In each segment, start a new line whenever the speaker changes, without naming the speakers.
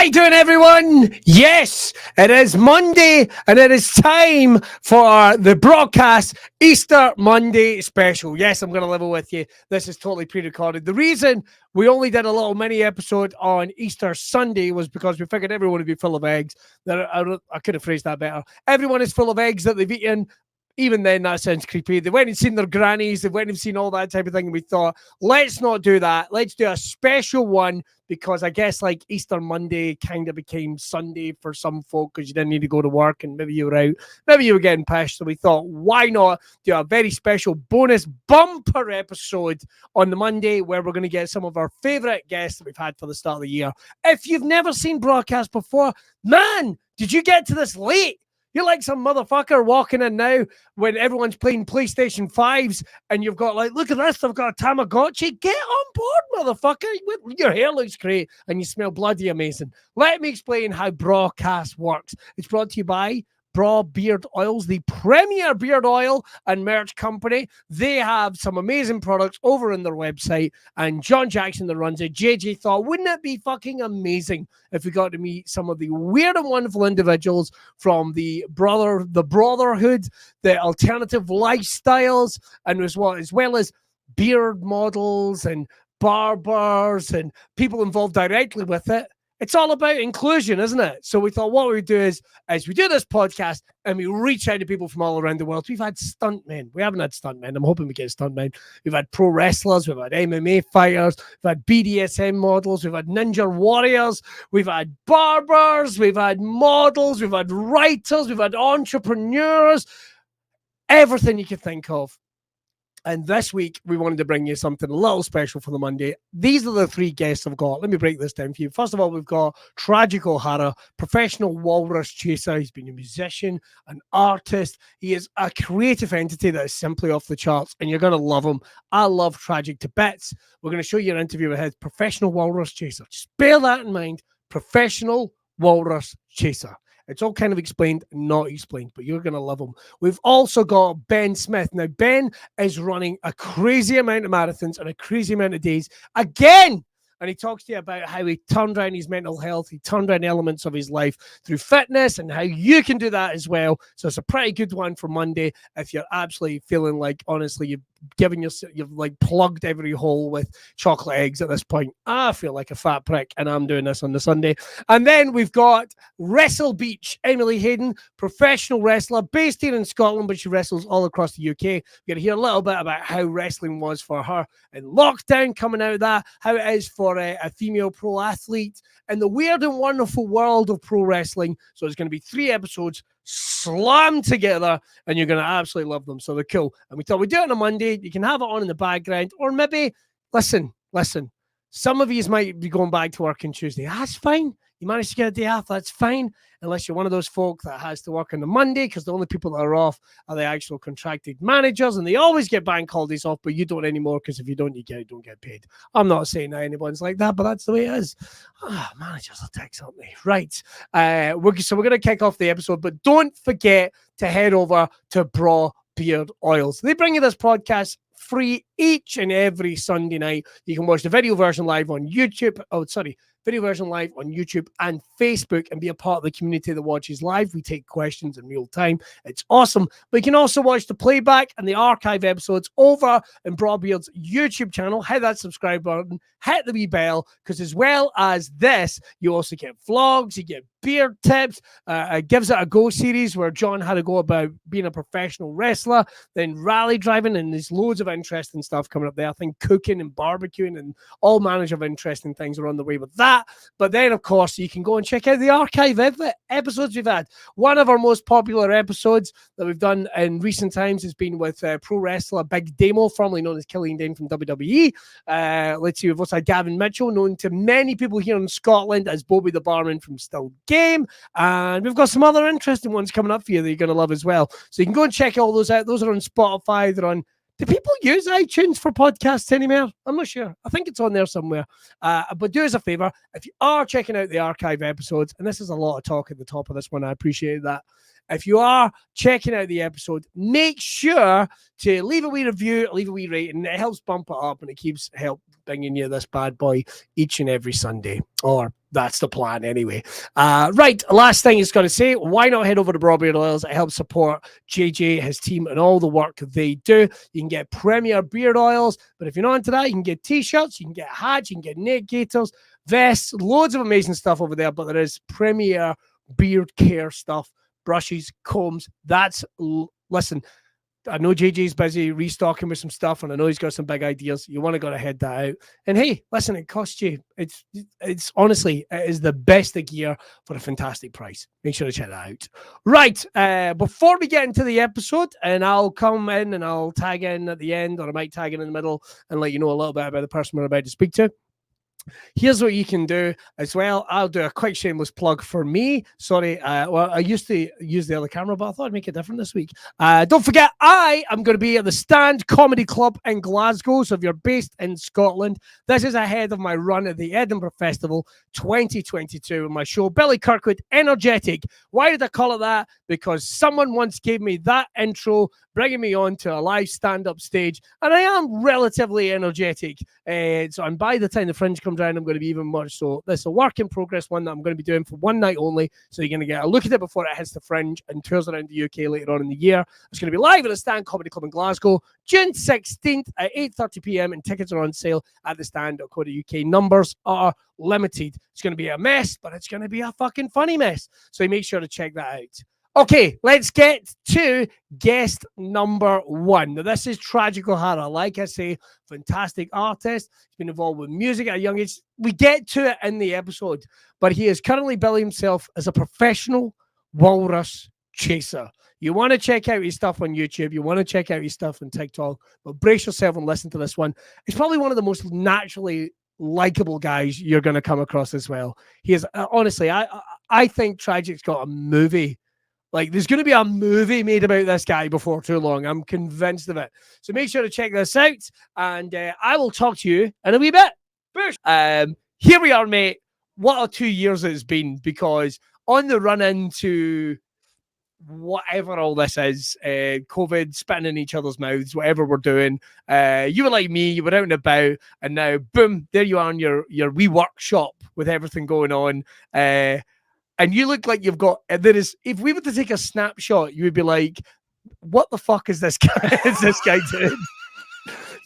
How you doing, everyone? Yes, it is Monday, and it is time for the Braw Cast Easter Monday special. Yes, I'm going to level with you. This is totally pre-recorded. The reason we only did a little mini episode on Easter Sunday was because we figured everyone would be full of eggs. I could have phrased that better. Everyone is full of eggs that they've eaten. Even then, that sounds creepy. They went and seen their grannies. They went and seen all that type of thing. And we thought, let's not do that. Let's do a special one because I guess like Easter Monday kind of became Sunday for some folk because you didn't need to go to work and maybe you were out. Maybe you were getting pissed. So we thought, why not do a very special bonus bumper episode on the Monday where we're going to get some of our favourite guests that we've had for the start of the year. If you've never seen Braw Cast before, man, did you get to this late? You're like some motherfucker walking in now when everyone's playing PlayStation 5s and you've got like, look at this, I've got a Tamagotchi. Get on board, motherfucker. Your hair looks great and you smell bloody amazing. Let me explain how Braw Cast works. It's brought to you by Braw Beard Oils, the premier beard oil and merch company. They have some amazing products over on their website, and John Jackson that runs it, JJ, thought, wouldn't it be fucking amazing if we got to meet some of the weird and wonderful individuals from the Brawtherhood, the alternative lifestyles, and as well as beard models and barbers and people involved directly with it. It's all about inclusion, isn't it? So we thought what we do is we do this podcast and we reach out to people from all around the world. We've had stuntmen. We haven't had stuntmen. I'm hoping we get stuntmen. We've had pro wrestlers. We've had MMA fighters. We've had BDSM models. We've had ninja warriors. We've had barbers. We've had models. We've had writers. We've had entrepreneurs. Everything you could think of. And this week, we wanted to bring you something a little special for the Monday. These are the three guests I've got. Let me break this down for you. First of all, we've got Tragic O'Hara, professional walrus chaser. He's been a musician, an artist. He is a creative entity that is simply off the charts, and you're going to love him. I love Tragic to bits. We're going to show you an interview with his professional walrus chaser. Just bear that in mind. Professional walrus chaser. It's all kind of explained, not explained, but you're going to love them. We've also got Ben Smith. Now, Ben is running a crazy amount of marathons and a crazy amount of days again. And he talks to you about how he turned around his mental health. He turned around elements of his life through fitness and how you can do that as well. So it's a pretty good one for Monday if you're absolutely feeling like, honestly, you've like plugged every hole with chocolate eggs at this point. I feel like a fat prick and I'm doing this on the Sunday. And then we've got Wrestle Beach, Emily Hayden, professional wrestler based here in Scotland, but she wrestles all across the UK. We're going to hear a little bit about how wrestling was for her in lockdown, coming out of that, how it is for a female pro athlete and the weird and wonderful world of pro wrestling. So it's going to be 3 episodes slammed together and you're going to absolutely love them. So they're cool. And we thought we'd do it on a Monday. You can have it on in the background, or maybe listen. Some of you might be going back to work on Tuesday. That's fine. You managed to get a day off. That's fine. Unless you're one of those folk that has to work on the Monday, because the only people that are off are the actual contracted managers, and they always get bank holidays off, but you don't anymore, because if you don't, you don't get paid. I'm not saying that anyone's like that, but that's the way it is. Managers will text on me. Right. So we're going to kick off the episode, but don't forget to head over to Braw Beard Oils. They bring you this podcast free each and every Sunday night. You can watch the video version live on YouTube. Video version live on YouTube and Facebook and be a part of the community that watches live. We take questions in real time. It's awesome. But you can also watch the playback and the archive episodes over in Brawbeard's YouTube channel. Hit that subscribe button, hit the wee bell, because as well as this, you also get vlogs, you get beard tips, Gives It a Go series where John had to go about being a professional wrestler, then rally driving, and there's loads of interesting stuff coming up there. I think cooking and barbecuing and all manners of interesting things are on the way with that. But then, of course, you can go and check out the archive episodes we've had. One of our most popular episodes that we've done in recent times has been with pro wrestler Big Damo, formerly known as Killian Dane from WWE. Let's see, we've also had Gavin Mitchell, known to many people here in Scotland as Bobby the Barman from Still Game. And we've got some other interesting ones coming up for you that you're going to love as well. So you can go and check all those out. Those are on Spotify. They're on... Do people use iTunes for podcasts anymore? I'm not sure. I think it's on there somewhere. But do us a favor, if you are checking out the archive episodes, and this is a lot of talk at the top of this one, I appreciate that. If you are checking out the episode, make sure to leave a wee review, leave a wee rating. It helps bump it up and it keeps bringing you this bad boy each and every Sunday, or That's the plan anyway. Right, last thing he's got to say, why not head over to Braw Beard Oils? It helps support JJ, his team, and all the work they do. You can get premier beard oils, but if you're not into that, you can get t-shirts, you can get hats, you can get neck gaiters, vests, loads of amazing stuff over there, but there is premier beard care stuff, brushes, combs. Listen, I know JJ's busy restocking with some stuff, and I know he's got some big ideas. You want to go to head that out. And hey, listen, it costs you. It's honestly, it is the best of gear for a fantastic price. Make sure to check that out. Right, before we get into the episode, and I'll come in and I'll tag in at the end, or I might tag in the middle and let you know a little bit about the person we're about to speak to. Here's what you can do as well. I'll do a quick shameless plug for me. Sorry, well, I used to use the other camera, but I thought I'd make it different this week. Don't forget, I am going to be at the Stand Comedy Club in Glasgow. So if you're based in Scotland, this is ahead of my run at the Edinburgh Festival 2022 with my show, Billy Kirkwood, Energetic. Why did I call it that? Because someone once gave me that intro, bringing me on to a live stand-up stage, and I am relatively energetic. And by the time the Fringe comes around, I'm going to be even more so. This is a work in progress, one that I'm going to be doing for one night only, so you're going to get a look at it before it hits the Fringe and tours around the UK later on in the year. It's going to be live at the Stand Comedy Club in Glasgow, June 16th at 8:30 p.m, and tickets are on sale at the stand.co.uk. Numbers are limited. It's going to be a mess, but it's going to be a fucking funny mess, so make sure to check that out. Okay, let's get to guest number one. Now, this is Tragic O'Hara. Like I say, fantastic artist. He's been involved with music at a young age. We get to it in the episode, but he is currently billing himself as a professional walrus chaser. You want to check out his stuff on YouTube. You want to check out his stuff on TikTok, but brace yourself and listen to this one. He's probably one of the most naturally likable guys you're going to come across as well. He is, honestly, I think Tragic's got a movie. Like, there's going to be a movie made about this guy before too long. I'm convinced of it. So make sure to check this out, and I will talk to you in a wee bit. Here we are, mate. What a 2 years it's been, because on the run into whatever all this is, COVID, spitting in each other's mouths, whatever we're doing, you were like me, you were out and about, and now, boom, there you are in your wee workshop with everything going on. And you look like you've got, if we were to take a snapshot, you would be like, what the fuck is this guy doing?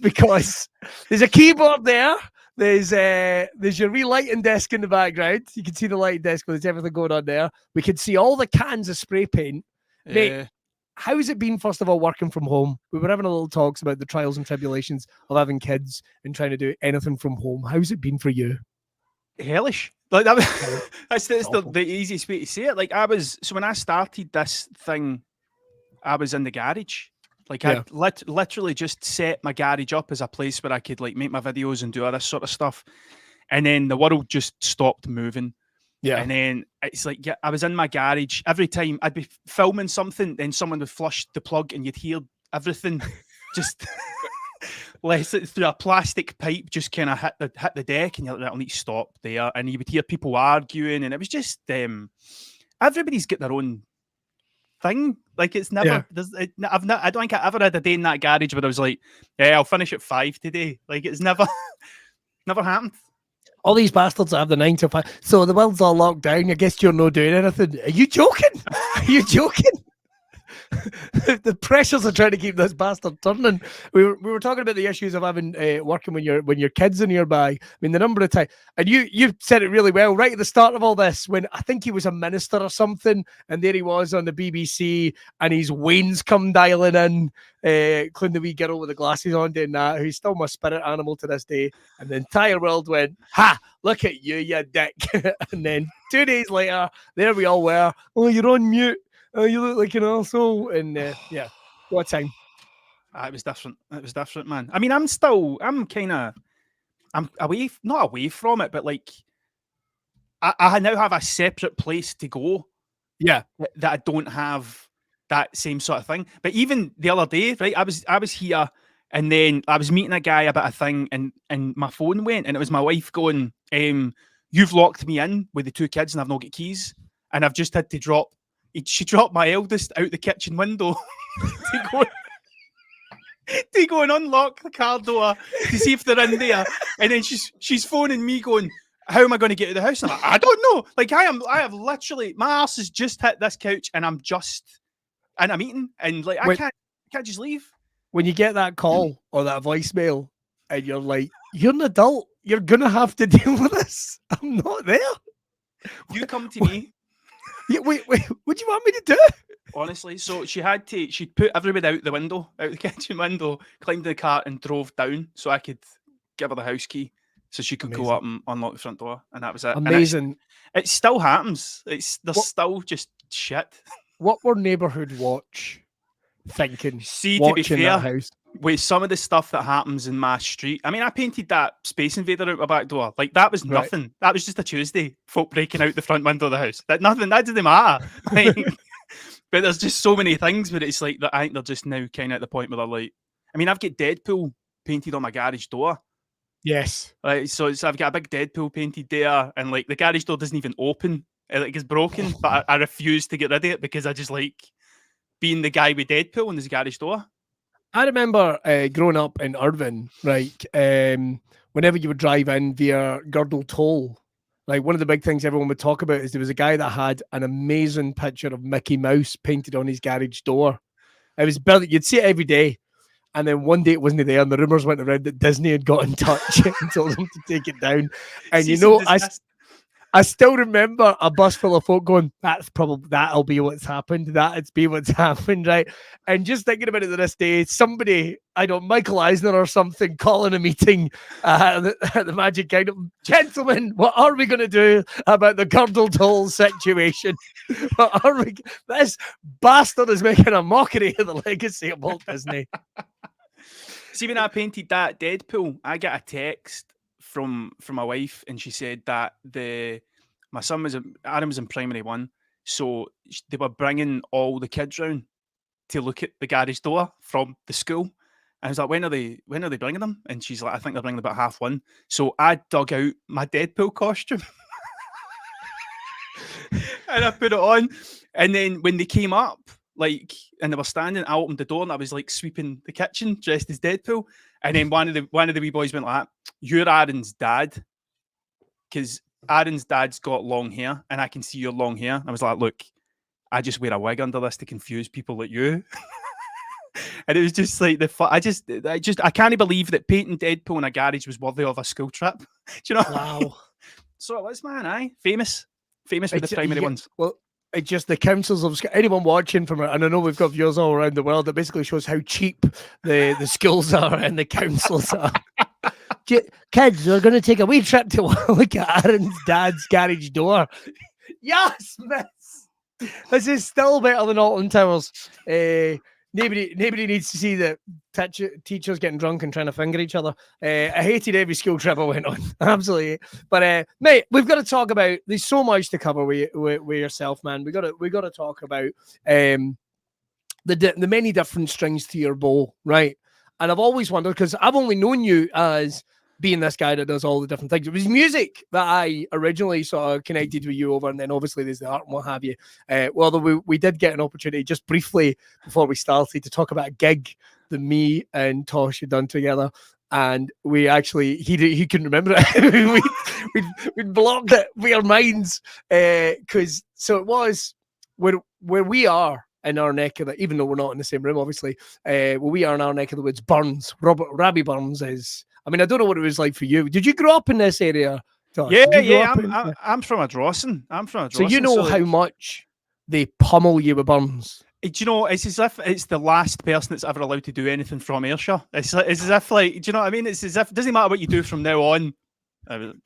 Because there's a keyboard there. There's your relighting desk in the background. You can see the lighting desk, but there's everything going on there. We can see all the cans of spray paint. Yeah. Mate, how has it been, first of all, working from home? We were having a little talks about the trials and tribulations of having kids and trying to do anything from home. How's it been for you?
Hellish. Like that's the easiest way to say it. Like, when I started this thing, I was in the garage. Like, I literally just set my garage up as a place where I could like make my videos and do all this sort of stuff. And then the world just stopped moving. Yeah. And then it's like, I was in my garage. Every time I'd be filming something, then someone would flush the plug and you'd hear everything just through a plastic pipe just kind of hit the deck, and you're like, that'll need to stop there. And you would hear people arguing, and it was just everybody's got their own thing. Like, it's never I don't think I ever had a day in that garage where I was like, yeah, I'll finish at 5 today. Like, it's never happened.
All these bastards that have the 9 to 5. So the world's all locked down. I guess you're not doing anything. Are you joking? Are you joking? The pressures are trying to keep this bastard turning. We were talking about the issues of having working when your kids are nearby. I mean, the number of times, and you said it really well right at the start of all this, when I think he was a minister or something, and there he was on the BBC, and his Wayne's come dialing in, including the wee girl with the glasses on doing that, who's still my spirit animal to this day. And the entire world went, ha, look at you dick. And then 2 days later, there we all were. Oh, you're on mute. Oh, you look like an arsehole. And what time?
It was different. It was different, man. I mean, I'm away, not away from it, but like, I now have a separate place to go.
Yeah.
That I don't have that same sort of thing. But even the other day, right, I was here, and then I was meeting a guy about a thing, and my phone went, and it was my wife going, you've locked me in with the 2 kids, and I've not got keys. And I've just had to she dropped my eldest out the kitchen window to go and unlock the car door to see if they're in there. And then she's phoning me going, how am I going to get to the house? I'm like, I don't know. Like I have literally, my arse has just hit this couch and I'm just in a meeting and like I can't just leave.
When you get that call or that voicemail and you're like, you're an adult, you're gonna have to deal with this. I'm not there.
You come to me.
Yeah, wait, what do you want me to do?
Honestly, so she'd put everybody out the kitchen window, climbed the car and drove down so I could give her the house key so she could go up and unlock the front door. And that was it.
Amazing.
It still happens. There's still just shit.
What were Neighbourhood Watch thinking?
See, to be fair,
house?
With some of the stuff that happens in my street, I mean, I painted that Space Invader out my back door. Like, that was nothing. Right. That was just a Tuesday. Folk breaking out the front window of the house. That didn't matter. Like, but there's just so many things where it's like, I think they're just now kind of at the point where they're like, I mean, I've got Deadpool painted on my garage door.
Yes.
Like, so I've got a big Deadpool painted there, and like the garage door doesn't even open. It like is broken, but I refuse to get rid of it because I just like being the guy with Deadpool in his garage door.
I remember growing up in Irvine, right? Whenever you would drive in via Girdle Toll, like one of the big things everyone would talk about is there was a guy that had an amazing picture of Mickey Mouse painted on his garage door. It was brilliant. You'd see it every day. And then one day it wasn't there, and the rumors went around that Disney had got in touch and told them to take it down. And I still remember a bus full of folk going, that'll be what's happened. That'll be what's happened, right? And just thinking about it to this day, somebody, I don't know, Michael Eisner or something, calling a meeting at the Magic Kingdom. Gentlemen, what are we going to do about the Girdle Toll situation? This bastard is making a mockery of the legacy of Walt Disney.
See, when I painted that Deadpool, I got a text from my wife, and she said that my son Adam was in primary 1, so they were bringing all the kids round to look at the garage door from the school. And I was like, when are they bringing them? And she's like, I think they're bringing them about 1:30. So I dug out my Deadpool costume and I put it on. And then when they came up, like, and they were standing, I opened the door and I was like sweeping the kitchen dressed as Deadpool. And then one of the wee boys went like, "You're Aaron's dad," because Aaron's dad's got long hair, and I can see your long hair. I was like, "Look, I just wear a wig under this to confuse people like you." And it was just like I can't believe that painting Deadpool in a garage was worthy of a school trip. Do you know?
Wow.
So it was, man. Famous with the primary ones.
Well, it's just the councils of anyone watching from it, and I know we've got viewers all around the world. That basically shows how cheap the schools are and the councils are. Kids, we're going to take a wee trip to look at Aaron's dad's garage door. Yes, miss. This is still better than Alton Towers. Nobody needs to see the teachers getting drunk and trying to finger each other. I hated every school trip I went on. Absolutely. But mate, we've got to talk about. There's so much to cover with yourself, man. We got to talk about the many different strings to your bow, right? And I've always wondered, because I've only known you as being this guy that does all the different things. It was music that I originally sort of connected with you over, and then obviously there's the art and what have you. Although we did get an opportunity just briefly before we started to talk about a gig that me and Tosh had done together, and we actually he couldn't remember it. we'd blocked it with our minds because so it was where we are. In our neck of the, even though we're not in the same room, obviously, we are in our neck of the woods. Burns, Robbie Burns is. I mean, I don't know what it was like for you. Did you grow up in this area, Tosh?
Yeah. I'm from a Drawson.
So you know how much they pummel you with Burns.
Do you know? It's as if it's the last person that's ever allowed to do anything from Ayrshire. It's as if, like, do you know what I mean? It's as if it doesn't matter what you do from now on.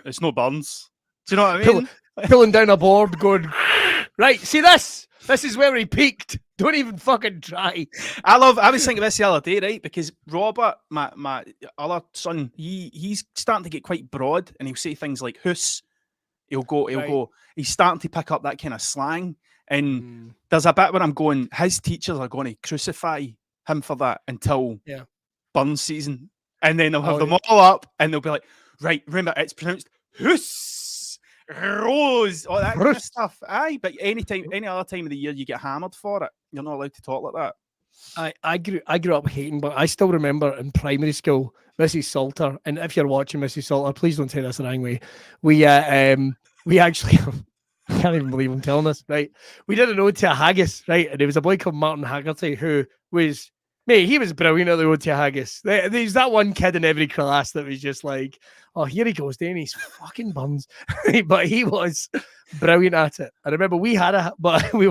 It's no Burns. Do you know what I mean?
Pulling down a board, going right. See this. This is where he peaked. Don't even fucking try.
I was thinking this the other day, right? Because Robert, my other son, he's starting to get quite broad, and he'll say things like "hoose." He'll go. He's starting to pick up that kind of slang, and there's a bit where I'm going. His teachers are going to crucify him for that until Burns season, and then they'll have them all up, and they'll be like, "Right, remember it's pronounced hoose." Rose, all that kind of stuff. Aye, but any other time of the year you get hammered for it, you're not allowed to talk like that.
I grew up hating, but I still remember in primary school, Mrs. Salter, and if you're watching Mrs. Salter, please don't take this the wrong way. We actually I can't even believe I'm telling this, right? We did an ode to a haggis, right? And there was a boy called Martin Haggerty who was he was brilliant at the ode to a haggis. There's that one kid in every class that was just like, oh, here he goes, doing his fucking buns. But he was brilliant at it. I remember we had but we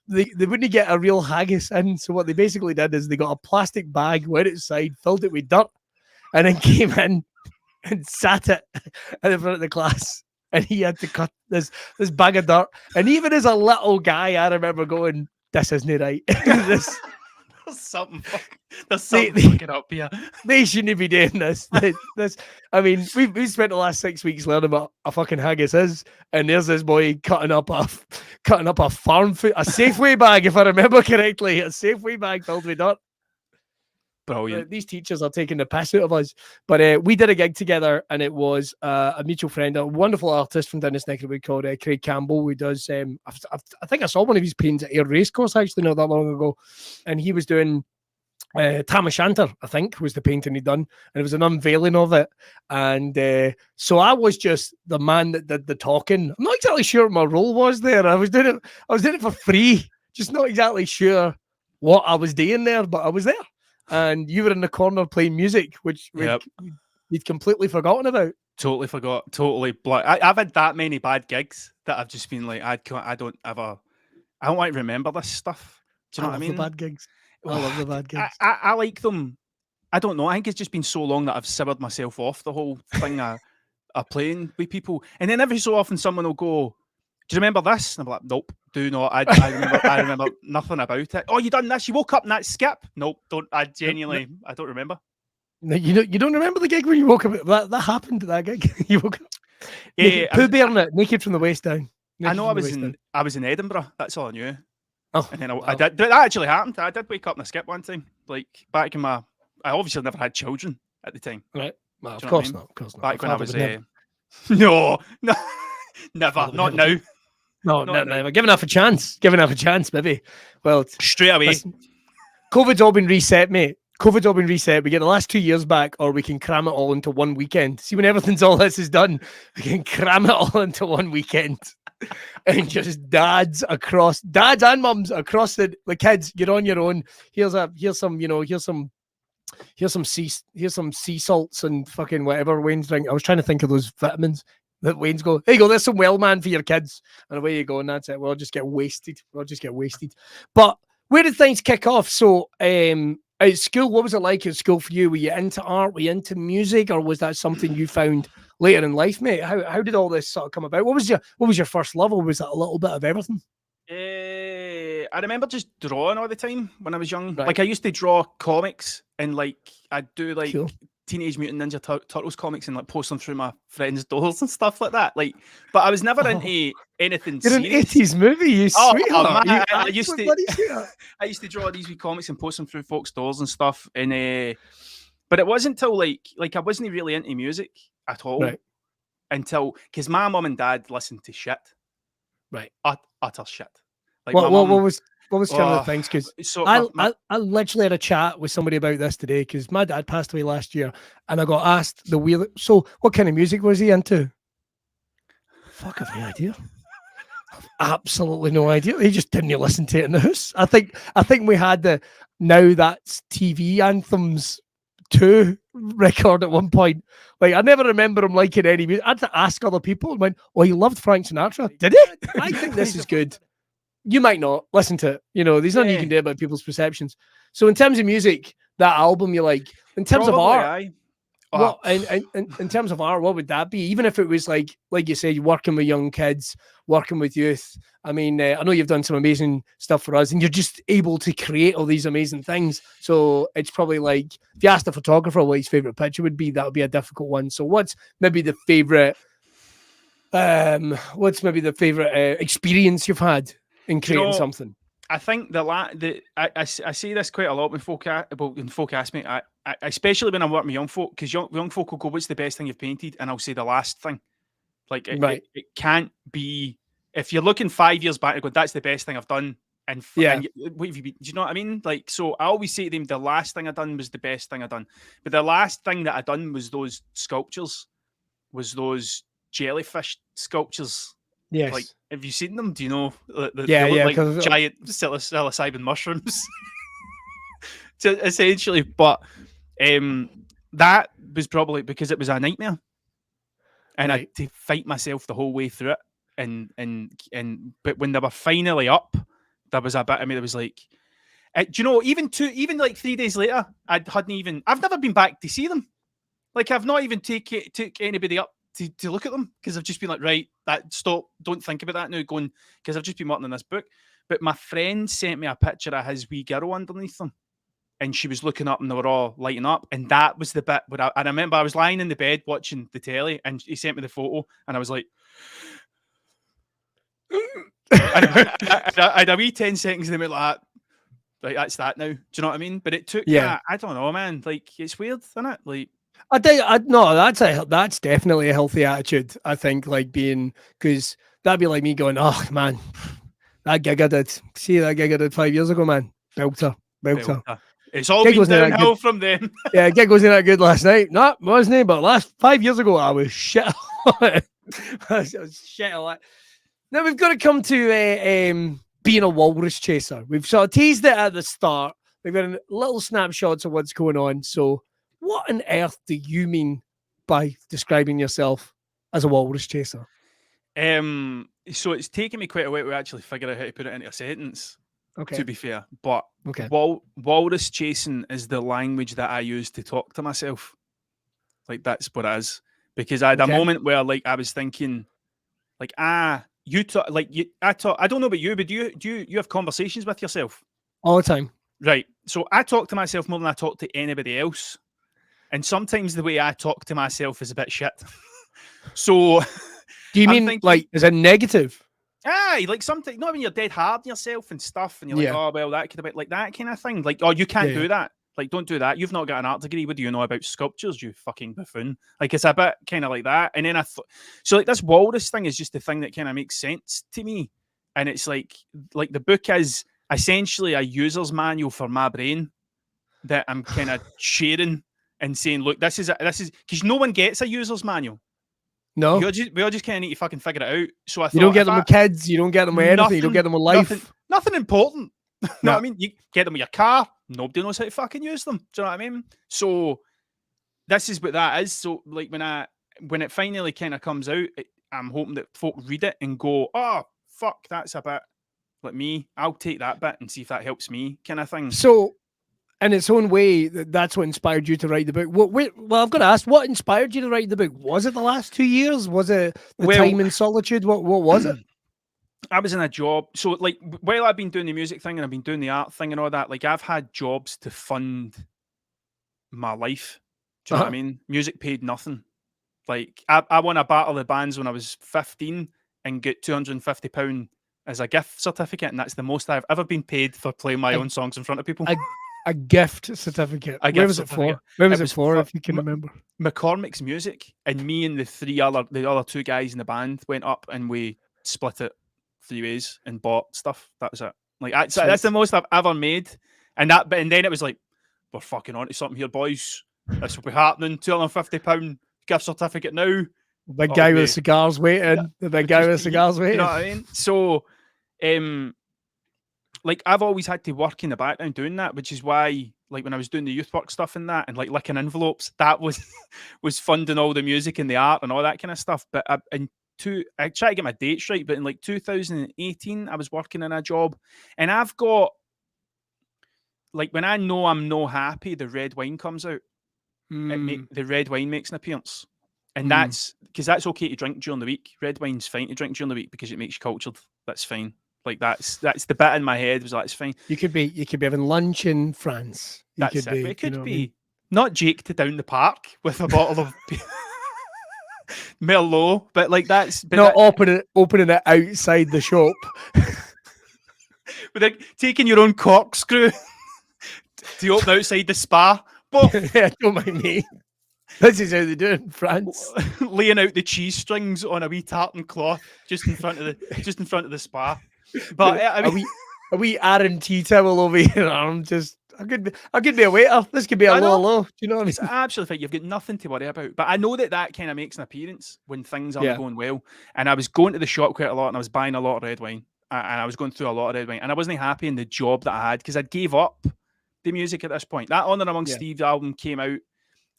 they wouldn't get a real haggis in. So what they basically did is they got a plastic bag, went outside, filled it with dirt, and then came in and sat it in the front of the class. And he had to cut this bag of dirt. And even as a little guy, I remember going, this isn't right. There's
something fucking up here.
They shouldn't be doing this. I mean, we spent the last 6 weeks learning what a fucking haggis is, and there's this boy cutting up a farm food, a Safeway bag, if I remember correctly, a Safeway bag filled with dirt.
Brilliant.
These teachers are taking the piss out of us. But we did a gig together, and it was a mutual friend, a wonderful artist from down this neck of the wood called Craig Campbell, who does, I think I saw one of his paintings at Ayr Racecourse actually not that long ago, and he was doing Tam O'Shanter, I think, was the painting he'd done, and it was an unveiling of it. And so I was just the man that did the talking. I'm not exactly sure what my role was there. I was doing it for free, just not exactly sure what I was doing there, but I was there. And you were in the corner playing music, which you'd completely forgotten about.
Totally forgot. Totally black. I've had that many bad gigs that I've just been like, I don't want to remember this stuff. Do you know what I mean?
The bad gigs. I love the bad gigs.
I like them. I don't know. I think it's just been so long that I've severed myself off the whole thing of playing with people. And then every so often someone will go, do you remember this? And I'm like, nope, do not. I remember nothing about it. Oh, you done this? You woke up in that skip? Nope, don't. I genuinely, I don't remember.
No, you don't remember the gig when you woke up? That happened at that gig. You woke up.
Yeah,
Pooh Bear it, naked from the waist down.
I know I was in Edinburgh. That's all I knew.
Oh,
and then I did. That actually happened. I did wake up in a skip one time. Like back in I obviously never had children at the time.
Right. Well, of course not. Of course not.
Back when I was no, never, not now.
No, never. Giving enough a chance. Giving enough a chance, maybe. Well,
straight away.
Listen, COVID's all been reset, mate. COVID's all been reset. We get the last 2 years back, or we can cram it all into one weekend. See, when everything's all this is done, we can cram it all into one weekend. And just dads and mums across the kids, you're on your own. Here's some sea salts and fucking whatever Wayne's drink. I was trying to think of those vitamins that Wayne's go, there you go, there's some Wellman for your kids. And away you go, and that's it. We'll just get wasted. But where did things kick off? So at school, what was it like at school for you? Were you into art? Were you into music? Or was that something you found later in life, mate? How did all this sort of come about? What was your first love, or was that a little bit of everything?
I remember just drawing all the time when I was young.
Right.
Like I used to draw comics, and like I'd do like
Cool.
Teenage Mutant Ninja Turtles comics and like post them through my friends' doors and stuff like that. Like, but I was never into anything
You're
serious.
an 80s movie, you sweetheart.
Man, I used to draw these wee comics and post them through folks' doors and stuff. And but it wasn't until like I wasn't really into music at all,
right,
until because my mum and dad listened to shit,
right,
utter shit. Like
what was some of the things? Because
so
I literally had a chat with somebody about this today, because my dad passed away last year, and I got asked so what kind of music was he into? Fuck, I've no idea. Absolutely no idea. He just didn't listen to it in the house. I think we had the Now That's TV Anthems 2 record at one point. Like, I never remember him liking any music. I had to ask other people and went, he loved Frank Sinatra. Did he? I think this is good. You might not listen to it. There's nothing you can do about people's perceptions. So in terms of music, that album you like, in terms of art, what in terms of art, what would that be? Even if it was like you say, working with young kids, working with youth. I mean, I know you've done some amazing stuff for us, and you're just able to create all these amazing things. So it's probably like, if you asked a photographer what his favorite picture would be, that would be a difficult one. So what's maybe the favorite? Experience you've had in creating something?
I think I see this quite a lot when folk ask me, I especially when I'm working with young folk, because young folk will go, what's the best thing you've painted? And I'll say the last thing. Like, it can't be, if you're looking 5 years back and go, that's the best thing I've done, And,
Yeah.
what have you been? Do you know what I mean? Like, so I always say to them, the last thing I done was the best thing I done. But the last thing that I done was those sculptures, was those jellyfish sculptures.
Yes.
Like, have you seen them? Do you know?
Yeah,
they look
yeah,
like
'cause-
giant psilocybin mushrooms, essentially. But that was probably because it was a nightmare, and I
Right.
had to fight myself the whole way through it. But when they were finally up, there was a bit of me that was like, do you know, even like 3 days later, I've never been back to see them. Like, I've not even took anybody up to look at them, because I've just been like, right, stop, don't think about that now, going, because I've just been working on this book. But my friend sent me a picture of his wee girl underneath them, and she was looking up and they were all lighting up. And that was the bit where I remember I was lying in the bed watching the telly, and he sent me the photo, and I was like, I had a wee 10 seconds and they went like that. Like, that's that now. Do you know what I mean? But it took,
Yeah.
I don't know, man. Like, it's weird, isn't it? Like,
I think no, that's definitely a healthy attitude. I think, like, being, because that'd be like me going, oh man, that gig I did, 5 years ago, man, belter.
It's all
Gig
been
wasn't that
downhill
good.
from them.
Yeah, gig wasn't that good last night. No, wasn't it? But last 5 years ago, I was shit. I was shit a lot. Now we've got to come to being a walrus chaser. We've sort of teased it at the start. We've got little snapshots of what's going on. So, what on earth do you mean by describing yourself as a walrus chaser?
So it's taken me quite a while to actually figure out how to put it into a sentence.
Okay.
To be fair, but
Okay.
walrus chasing is the language that I use to talk to myself. Like, that's what it is. Because I had a moment where, like, I was thinking, like, you talk, like, I don't know about you, but do you have conversations with yourself
all the time?
Right. So I talk to myself more than I talk to anybody else, and sometimes the way I talk to myself is a bit shit. So,
do you mean
thinking,
like, is it negative?
Aye, like something. Not when you're dead hard on yourself and stuff, and you're like, oh well, that could have been like that kind of thing. Like, oh, you can't do that. Like, don't do that. You've not got an art degree. What do you know about sculptures, you fucking buffoon? Like, it's a bit kind of like that. And then I thought, so like this walrus thing is just the thing that kind of makes sense to me. And it's like the book is essentially a user's manual for my brain that I'm kind of sharing and saying, look, this is because no one gets a user's manual.
No,
we all just kind of need to fucking figure it out. So I thought,
you don't get them with kids, you don't get them with anything, you don't get them with life.
Nothing important. You know what I mean? You get them with your car, nobody knows how to fucking use them. Do you know what I mean? So this is what that is. So like when it finally kind of comes out, I'm hoping that folk read it and go, oh fuck, that's a bit like me. I'll take that bit and see if that helps me, kind of thing.
So, in its own way, that's what inspired you to write the book. Well, I've got to ask, what inspired you to write the book? Was it the last 2 years? Was it the time in solitude? What was it?
I was in a job. So, like, while I've been doing the music thing and I've been doing the art thing and all that, like, I've had jobs to fund my life. Do you know what I mean? Music paid nothing. Like, I won a battle of bands when I was 15 and get £250 as a gift certificate, and that's the most I've ever been paid for playing my own songs in front of people.
A gift certificate. Where was it for? Where was it for, if you can remember?
McCormick's Music, and me and the other two guys in the band went up and we split it 3 ways and bought stuff. That was it. Like, that's the most I've ever made. And then it was like, we're fucking on to something here, boys. This will be happening. £250 gift certificate now.
The big guy with cigars waiting. Yeah. The big guy with cigars waiting.
You know what I mean? So, like, I've always had to work in the background doing that, which is why, like, when I was doing the youth work stuff and that, and like licking envelopes, that was funding all the music and the art and all that kind of stuff. But I try to get my dates right, but in like 2018, I was working in a job, and I've got, like, when I know I'm no happy, the red wine comes out. The red wine makes an appearance. And that's because that's okay to drink during the week. Red wine's fine to drink during the week because it makes you cultured. That's fine. Like, that's the bit in my head was like, it's fine.
You could be having lunch in France.
It could be not Jake to down the park with a bottle of Merlot, but like
opening it outside the shop.
With like taking your own corkscrew to open outside the spa. But
yeah, don't mind me. This is how they do it in France.
Laying out the cheese strings on a wee tartan cloth just in front of the spa. But I mean,
a wee Aaron tea towel over here. I could be a waiter. This could be a low. Do you know what I mean?
It's absolutely fine. You've got nothing to worry about. But I know that kind of makes an appearance when things aren't going well. And I was going to the shop quite a lot, and I was buying a lot of red wine, and I was going through a lot of red wine, and I wasn't happy in the job that I had because I gave up the music at this point. That Honor Among Steve's album came out.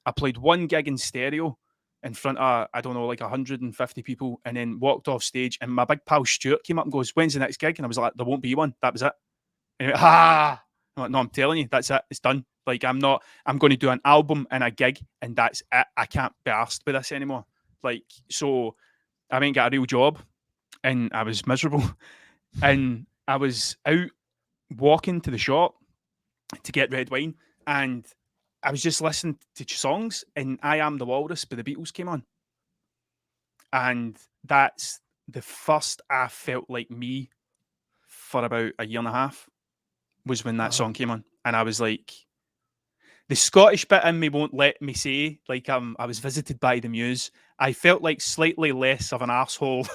I played one gig in stereo in front of, I don't know, like 150 people, and then walked off stage, and my big pal Stuart came up and goes, "When's the next gig?" And I was like, "There won't be one." That was it. And he went, "Ah." I'm like, "No, I'm telling you, that's it. It's done. Like, I'm going to do an album and a gig, and that's it. I can't be arsed with this anymore." Like, so I went and got a real job, and I was miserable. And I was out walking to the shop to get red wine, and I was just listening to songs, and I Am the Walrus by the Beatles came on. And that's the first I felt like me for about a year and a half, was when that song came on. And I was like, the Scottish bit in me won't let me say, like, I was visited by the muse. I felt like slightly less of an arsehole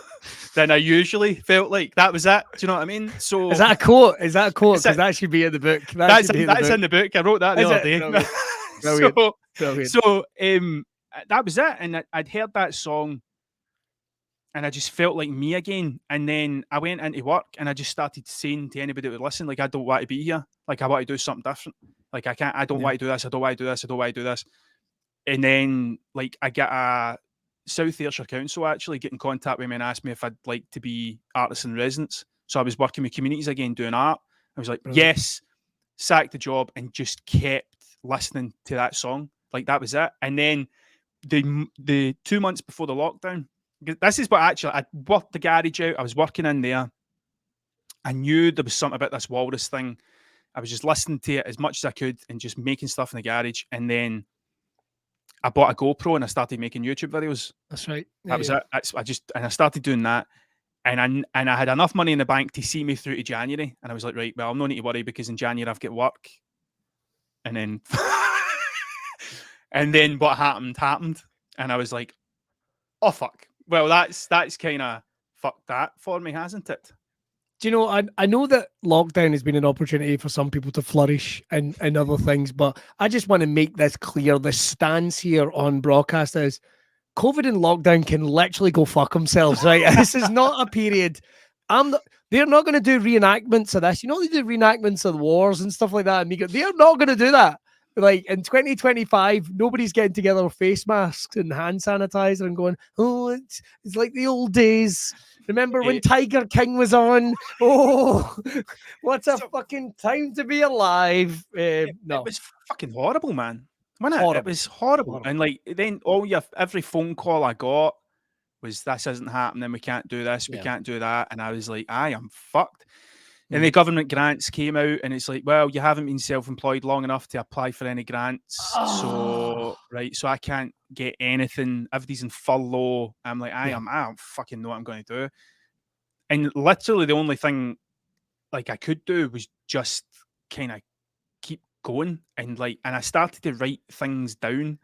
than I usually felt like. That was it. Do you know what I mean? So
is that a quote? Because that should be in the book.
That's in the book. I wrote that the other day.
Brilliant.
So that was it. And I'd heard that song, and I just felt like me again. And then I went into work, and I just started saying to anybody that would listen, like, I don't want to be here. Like, I want to do something different. Like, I don't want to do this. I don't want to do this. I don't want to do this. And then, like, I get a South Ayrshire Council actually get in contact with me and asked me if I'd like to be artist in residence. So I was working with communities again, doing art. I was like, yes, sacked the job, and just kept listening to that song. Like, that was it. And then the 2 months before the lockdown, this is what actually, I worked the garage out. I was working in there. I knew there was something about this Walrus thing. I was just listening to it as much as I could and just making stuff in the garage. And then I bought a GoPro and I started making YouTube videos.
That's right.
That was it. I started doing that. And I had enough money in the bank to see me through to January. And I was like, right, well, I'm no need to worry, because in January I've got work. And then and then what happened. And I was like, oh fuck. Well, that's kind of fucked that for me, hasn't it?
Do you know, I know that lockdown has been an opportunity for some people to flourish and other things, but I just want to make this clear. The stance here on Braw Cast is COVID and lockdown can literally go fuck themselves, right? This is not a period. They're not going to do reenactments of this. You know, they do reenactments of the wars and stuff like that. And they're not going to do that. Like, in 2025, nobody's getting together with face masks and hand sanitizer and going, oh, it's like the old days. Remember when Tiger King was on? Oh, what a fucking time to be alive. No.
It was fucking horrible, man. Wasn't it?
Horrible.
It was horrible. And like, then every phone call I got was, this isn't happening. We can't do this. We can't do that. And I was like, I am fucked. And the government grants came out, and it's like, well, you haven't been self-employed long enough to apply for any grants. So I can't get anything. Everybody's in furlough. I'm like, I don't fucking know what I'm going to do. And literally the only thing like I could do was just kind of keep going. And I started to write things down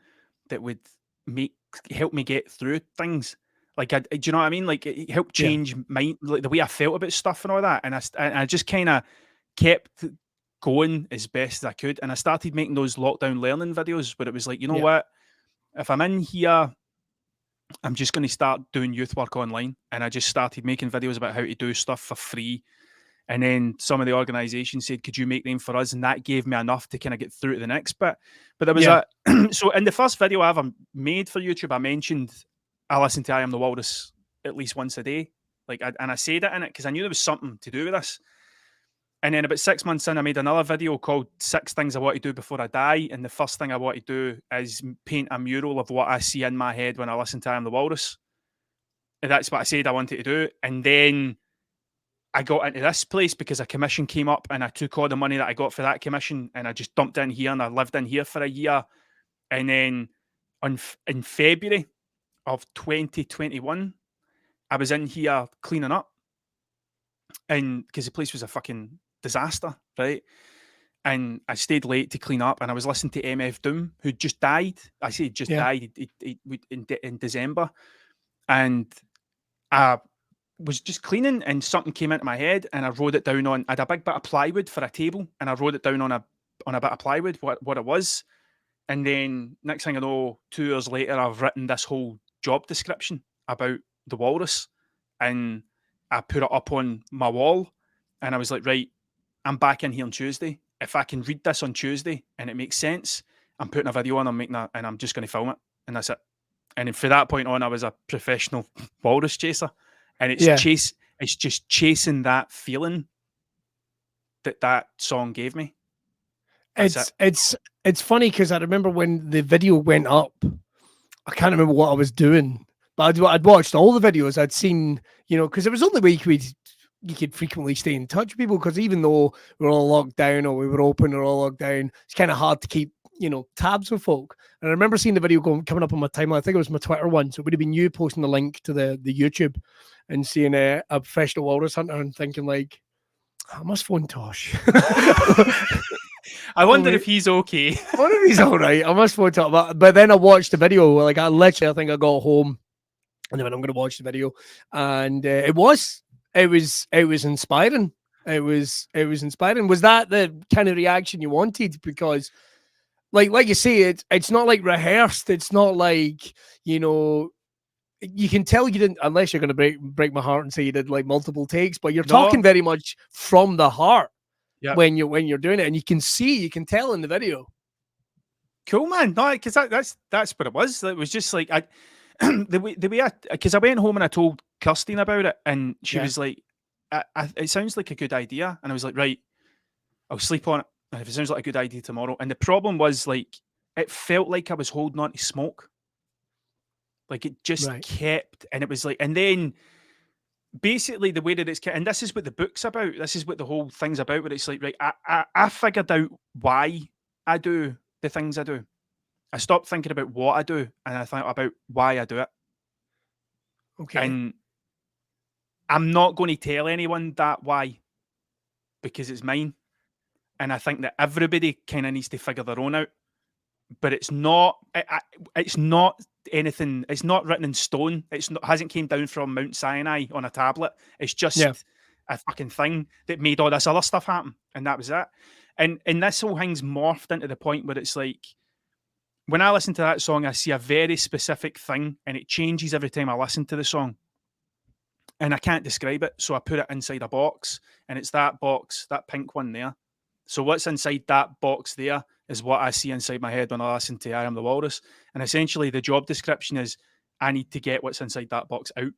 that would help me get through things. Like, do you know what I mean? Like, it helped change like the way I felt about stuff and all that. And I just kind of kept going as best as I could. And I started making those lockdown learning videos where it was like, you know what? If I'm in here, I'm just going to start doing youth work online. And I just started making videos about how to do stuff for free. And then some of the organizations said, could you make them for us? And that gave me enough to kind of get through to the next bit. But there was so in the first video I ever made for YouTube, I mentioned I listen to I Am the Walrus at least once a day. And I said it in it because I knew there was something to do with this. And then about 6 months in, I made another video called 6 Things I Want to Do Before I Die. And the first thing I want to do is paint a mural of what I see in my head when I listen to I Am the Walrus. And that's what I said I wanted to do. And then I got into this place because a commission came up, and I took all the money that I got for that commission and I just dumped in here, and I lived in here for a year. And then in February of 2021, I was in here cleaning up, and because the place was a fucking disaster, right? And I stayed late to clean up, and I was listening to MF Doom, who just died. I say just died in December, and I was just cleaning and something came into my head and I wrote it down on. I had a big bit of plywood for a table and I wrote it down on a bit of plywood what it was. And then next thing I know, 2 years later, I've written this whole job description about the Walrus, and I put it up on my wall. And I was like, right, I'm back in here on Tuesday. If I can read this on Tuesday and it makes sense, I'm putting a video on. I'm making that, and I'm just going to film it, and that's it. And then from that point on, I was a professional walrus chaser, and it's just chasing that feeling that song gave me.
It's funny because I remember when the video went up, I can't remember what I was doing, but I'd watched all the videos. I'd seen, because it was the only way you could frequently stay in touch with people, because even though we were all locked down or we were open or all locked down, it's kind of hard to keep, tabs with folk. And I remember seeing the video coming up on my timeline. I think it was my Twitter one. So it would have been you posting the link to the YouTube and seeing a professional walrus hunter and thinking like, I must phone Tosh.
I wonder if he's okay.
I wonder if he's all right. I must phone Tosh. But then I watched the video. Like I think I got home and then I'm going to watch the video. And it was inspiring. It was inspiring. Was that the kind of reaction you wanted? Because like you say, it's not like rehearsed. It's not like, you can tell you didn't, unless you're going to break my heart and say you did like multiple takes, but you're talking very much from the heart when you're doing it, and you can tell in the video.
Cool, man. No, because that's what it was. It was just like the way because I went home and I told Kirstine about it, and she was like, "It sounds like a good idea," and I was like, "Right, I'll sleep on it. And if it sounds like a good idea tomorrow." And the problem was like it felt like I was holding on to smoke. Like it just kept, and it was like, and then basically the way that it's kept, and this is what the book's about. This is what the whole thing's about. Where it's like, right, I figured out why I do the things I do. I stopped thinking about what I do, and I thought about why I do it.
Okay.
And I'm not going to tell anyone that why, because it's mine. And I think that everybody kind of needs to figure their own out. But it's not. It's not anything. It's not written in stone. Hasn't came down from Mount Sinai on a tablet. It's just a fucking thing that made all this other stuff happen, and that was it. And this whole thing's morphed into the point where it's like, when I listen to that song, I see a very specific thing, and it changes every time I listen to the song. And I can't describe it, so I put it inside a box, and it's that box, that pink one there. So what's inside that box there is what I see inside my head when I listen to I Am the Walrus. And essentially the job description is I need to get what's inside that box out.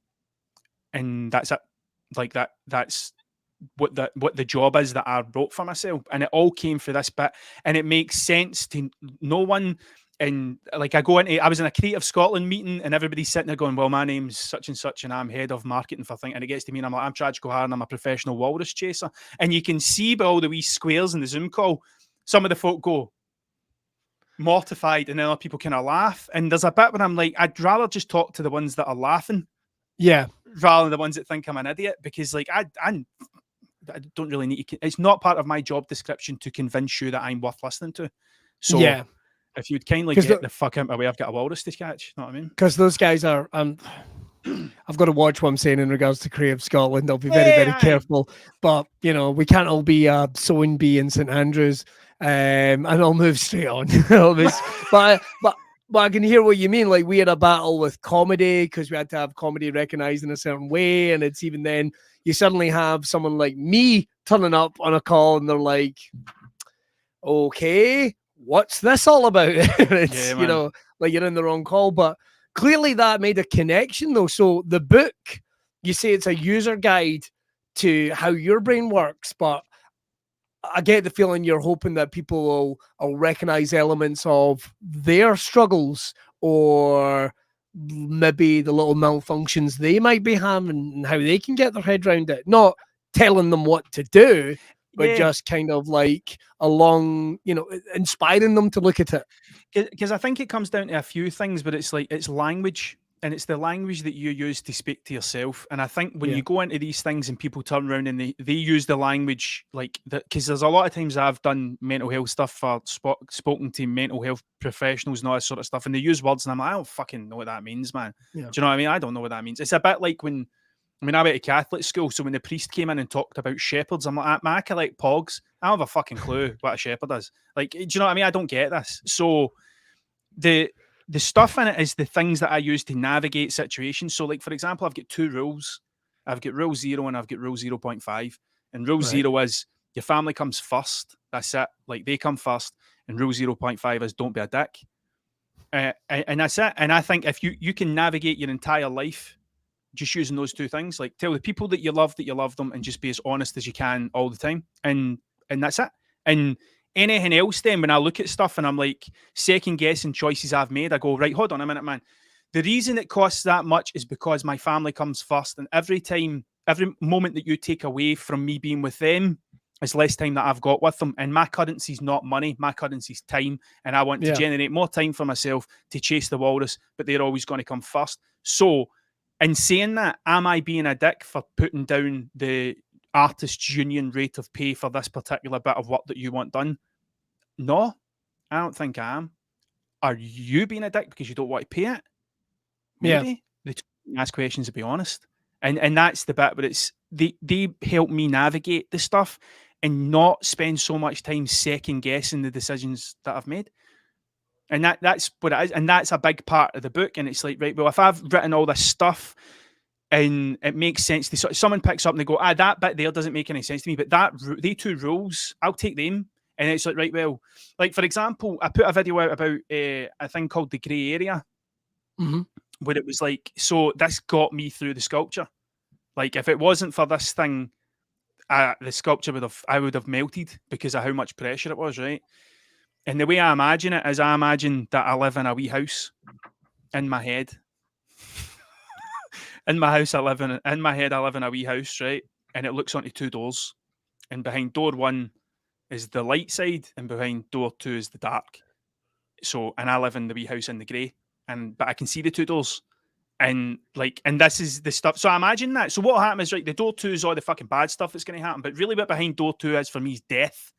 And that's it. Like that's what the job is that I wrote for myself. And it all came for this bit. And it makes sense to no one. And like I was in a Creative Scotland meeting and everybody's sitting there going, well, my name's such and such and I'm head of marketing for thing. And it gets to me and I'm like, I'm Tragic O'Hara and I'm a professional walrus chaser. And you can see by all the wee squares in the Zoom call, some of the folk go mortified and then other people kind of laugh. And there's a bit where I'm like, I'd rather just talk to the ones that are laughing.
Yeah.
Rather than the ones that think I'm an idiot, because like I don't really need to, it's not part of my job description to convince you that I'm worth listening to. So yeah. If you'd kindly get the fuck out of my way, I've got a walrus to catch. You know what I mean?
Because those guys are, I've got to watch what I'm saying in regards to Creative Scotland. I'll be very, very careful. But, we can't all be sewing bee in St Andrews. And I'll move straight on. but I can hear what you mean. Like, we had a battle with comedy because we had to have comedy recognized in a certain way. And it's even then, you suddenly have someone like me turning up on a call and they're like, okay, what's this all about? It's, like you're in the wrong call. But clearly that made a connection though. So the book, you say it's a user guide to how your brain works, but I get the feeling you're hoping that people will recognize elements of their struggles or maybe the little malfunctions they might be having and how they can get their head around it. Not telling them what to do, but just kind of like inspiring them to look at it.
Because I think it comes down to a few things, but it's like, it's language, and it's the language that you use to speak to yourself. And I think when you go into these things and people turn around and they use the language like that, because there's a lot of times I've done mental health stuff for spoken to mental health professionals and all that sort of stuff, and they use words and I'm like, I don't fucking know what that means, man. Yeah. Do you know what I mean? I don't know what that means. It's a bit like when I mean, I went to Catholic school, so when the priest came in and talked about shepherds, I'm like, man, I collect pogs. I don't have a fucking clue what a shepherd is. Like, do you know what I mean? I don't get this. So the stuff in it is the things that I use to navigate situations. So, like, for example, I've got 2 rules. I've got rule 0 and I've got rule 0.5. And rule 0 is your family comes first. That's it. Like, they come first. And rule 0.5 is don't be a dick. And that's it. And I think if you can navigate your entire life just using those 2 things, like tell the people that you love them, and just be as honest as you can all the time, and that's it. And anything else, then when I look at stuff and I'm like second guessing choices I've made, I go, right, hold on a minute, man. The reason it costs that much is because my family comes first, and every moment that you take away from me being with them is less time that I've got with them. And my currency's not money, my currency's time, and I want to generate more time for myself to chase the walrus, but they're always going to come first. So in saying that, am I being a dick for putting down the artists' union rate of pay for this particular bit of work that you want done? No, I don't think I am. Are you being a dick because you don't want to pay it? Maybe. They ask questions to be honest. And that's the bit where it's they help me navigate the stuff and not spend so much time second guessing the decisions that I've made. And that's what it is. And that's a big part of the book. And it's like, right, well, if I've written all this stuff and it makes sense to someone picks up and they go, that bit there doesn't make any sense to me, but they 2 rules, I'll take them. And it's like, right, well, like, for example, I put a video out about a thing called the grey area, where it was like, so this got me through the sculpture. Like, if it wasn't for this thing, the sculpture I would have melted because of how much pressure it was, right? And the way I imagine it is I imagine that I live in a wee house in my head. In my head, I live in a wee house, right? And it looks onto 2 doors. And behind door 1 is the light side, and behind door 2 is the dark. So, and I live in the wee house in the grey. But I can see the 2 doors. And this is the stuff. So I imagine that. So what will happen is, right, the door 2 is all the fucking bad stuff that's going to happen. But really what behind door 2 is for me is death.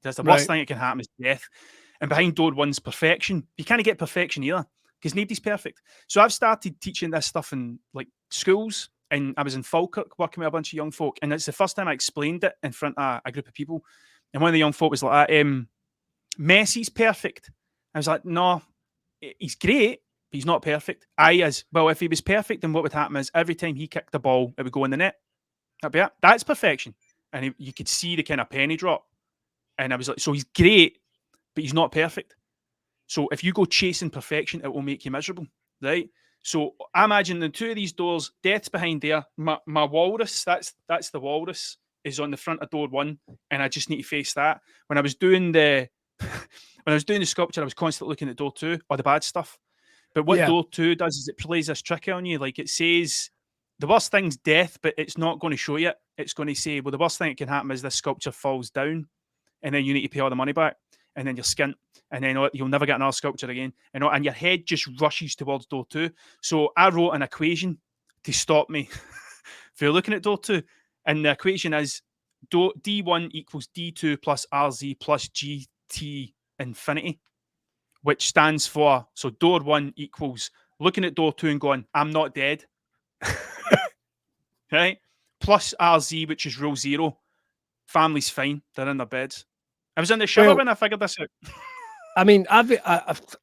That's the worst thing that can happen is death. And behind door 1's perfection. You can't get perfection either because nobody's perfect. So I've started teaching this stuff in like schools, and I was in Falkirk working with a bunch of young folk, and it's the first time I explained it in front of a group of people. And one of the young folk was like, Messi's perfect. I was like, no, he's great, but he's not perfect. Well, if he was perfect, then what would happen is every time he kicked the ball, it would go in the net. That'd be it. That's perfection. And you could see the kind of penny drop. And I was like, so he's great, but he's not perfect. So if you go chasing perfection, it will make you miserable, right? So I imagine the 2 of these doors, death's behind there. My walrus, that's the walrus, is on the front of door 1, and I just need to face that. When I was doing the sculpture, I was constantly looking at door 2 or the bad stuff. But what door 2 does is it plays this trick on you. Like, it says the worst thing's death, but it's not going to show you it. It's going to say, well, the worst thing that can happen is this sculpture falls down, and then you need to pay all the money back, and then you're skint, and then you'll never get another sculpture again. And your head just rushes towards door 2. So I wrote an equation to stop me from looking at door 2. And the equation is D1 equals D2 plus RZ plus GT infinity, which stands for, so door 1 equals looking at door 2 and going, I'm not dead. Right? Plus RZ, which is rule 0. Family's fine. They're in their beds. I was in the shower when I figured this out.
I mean, I've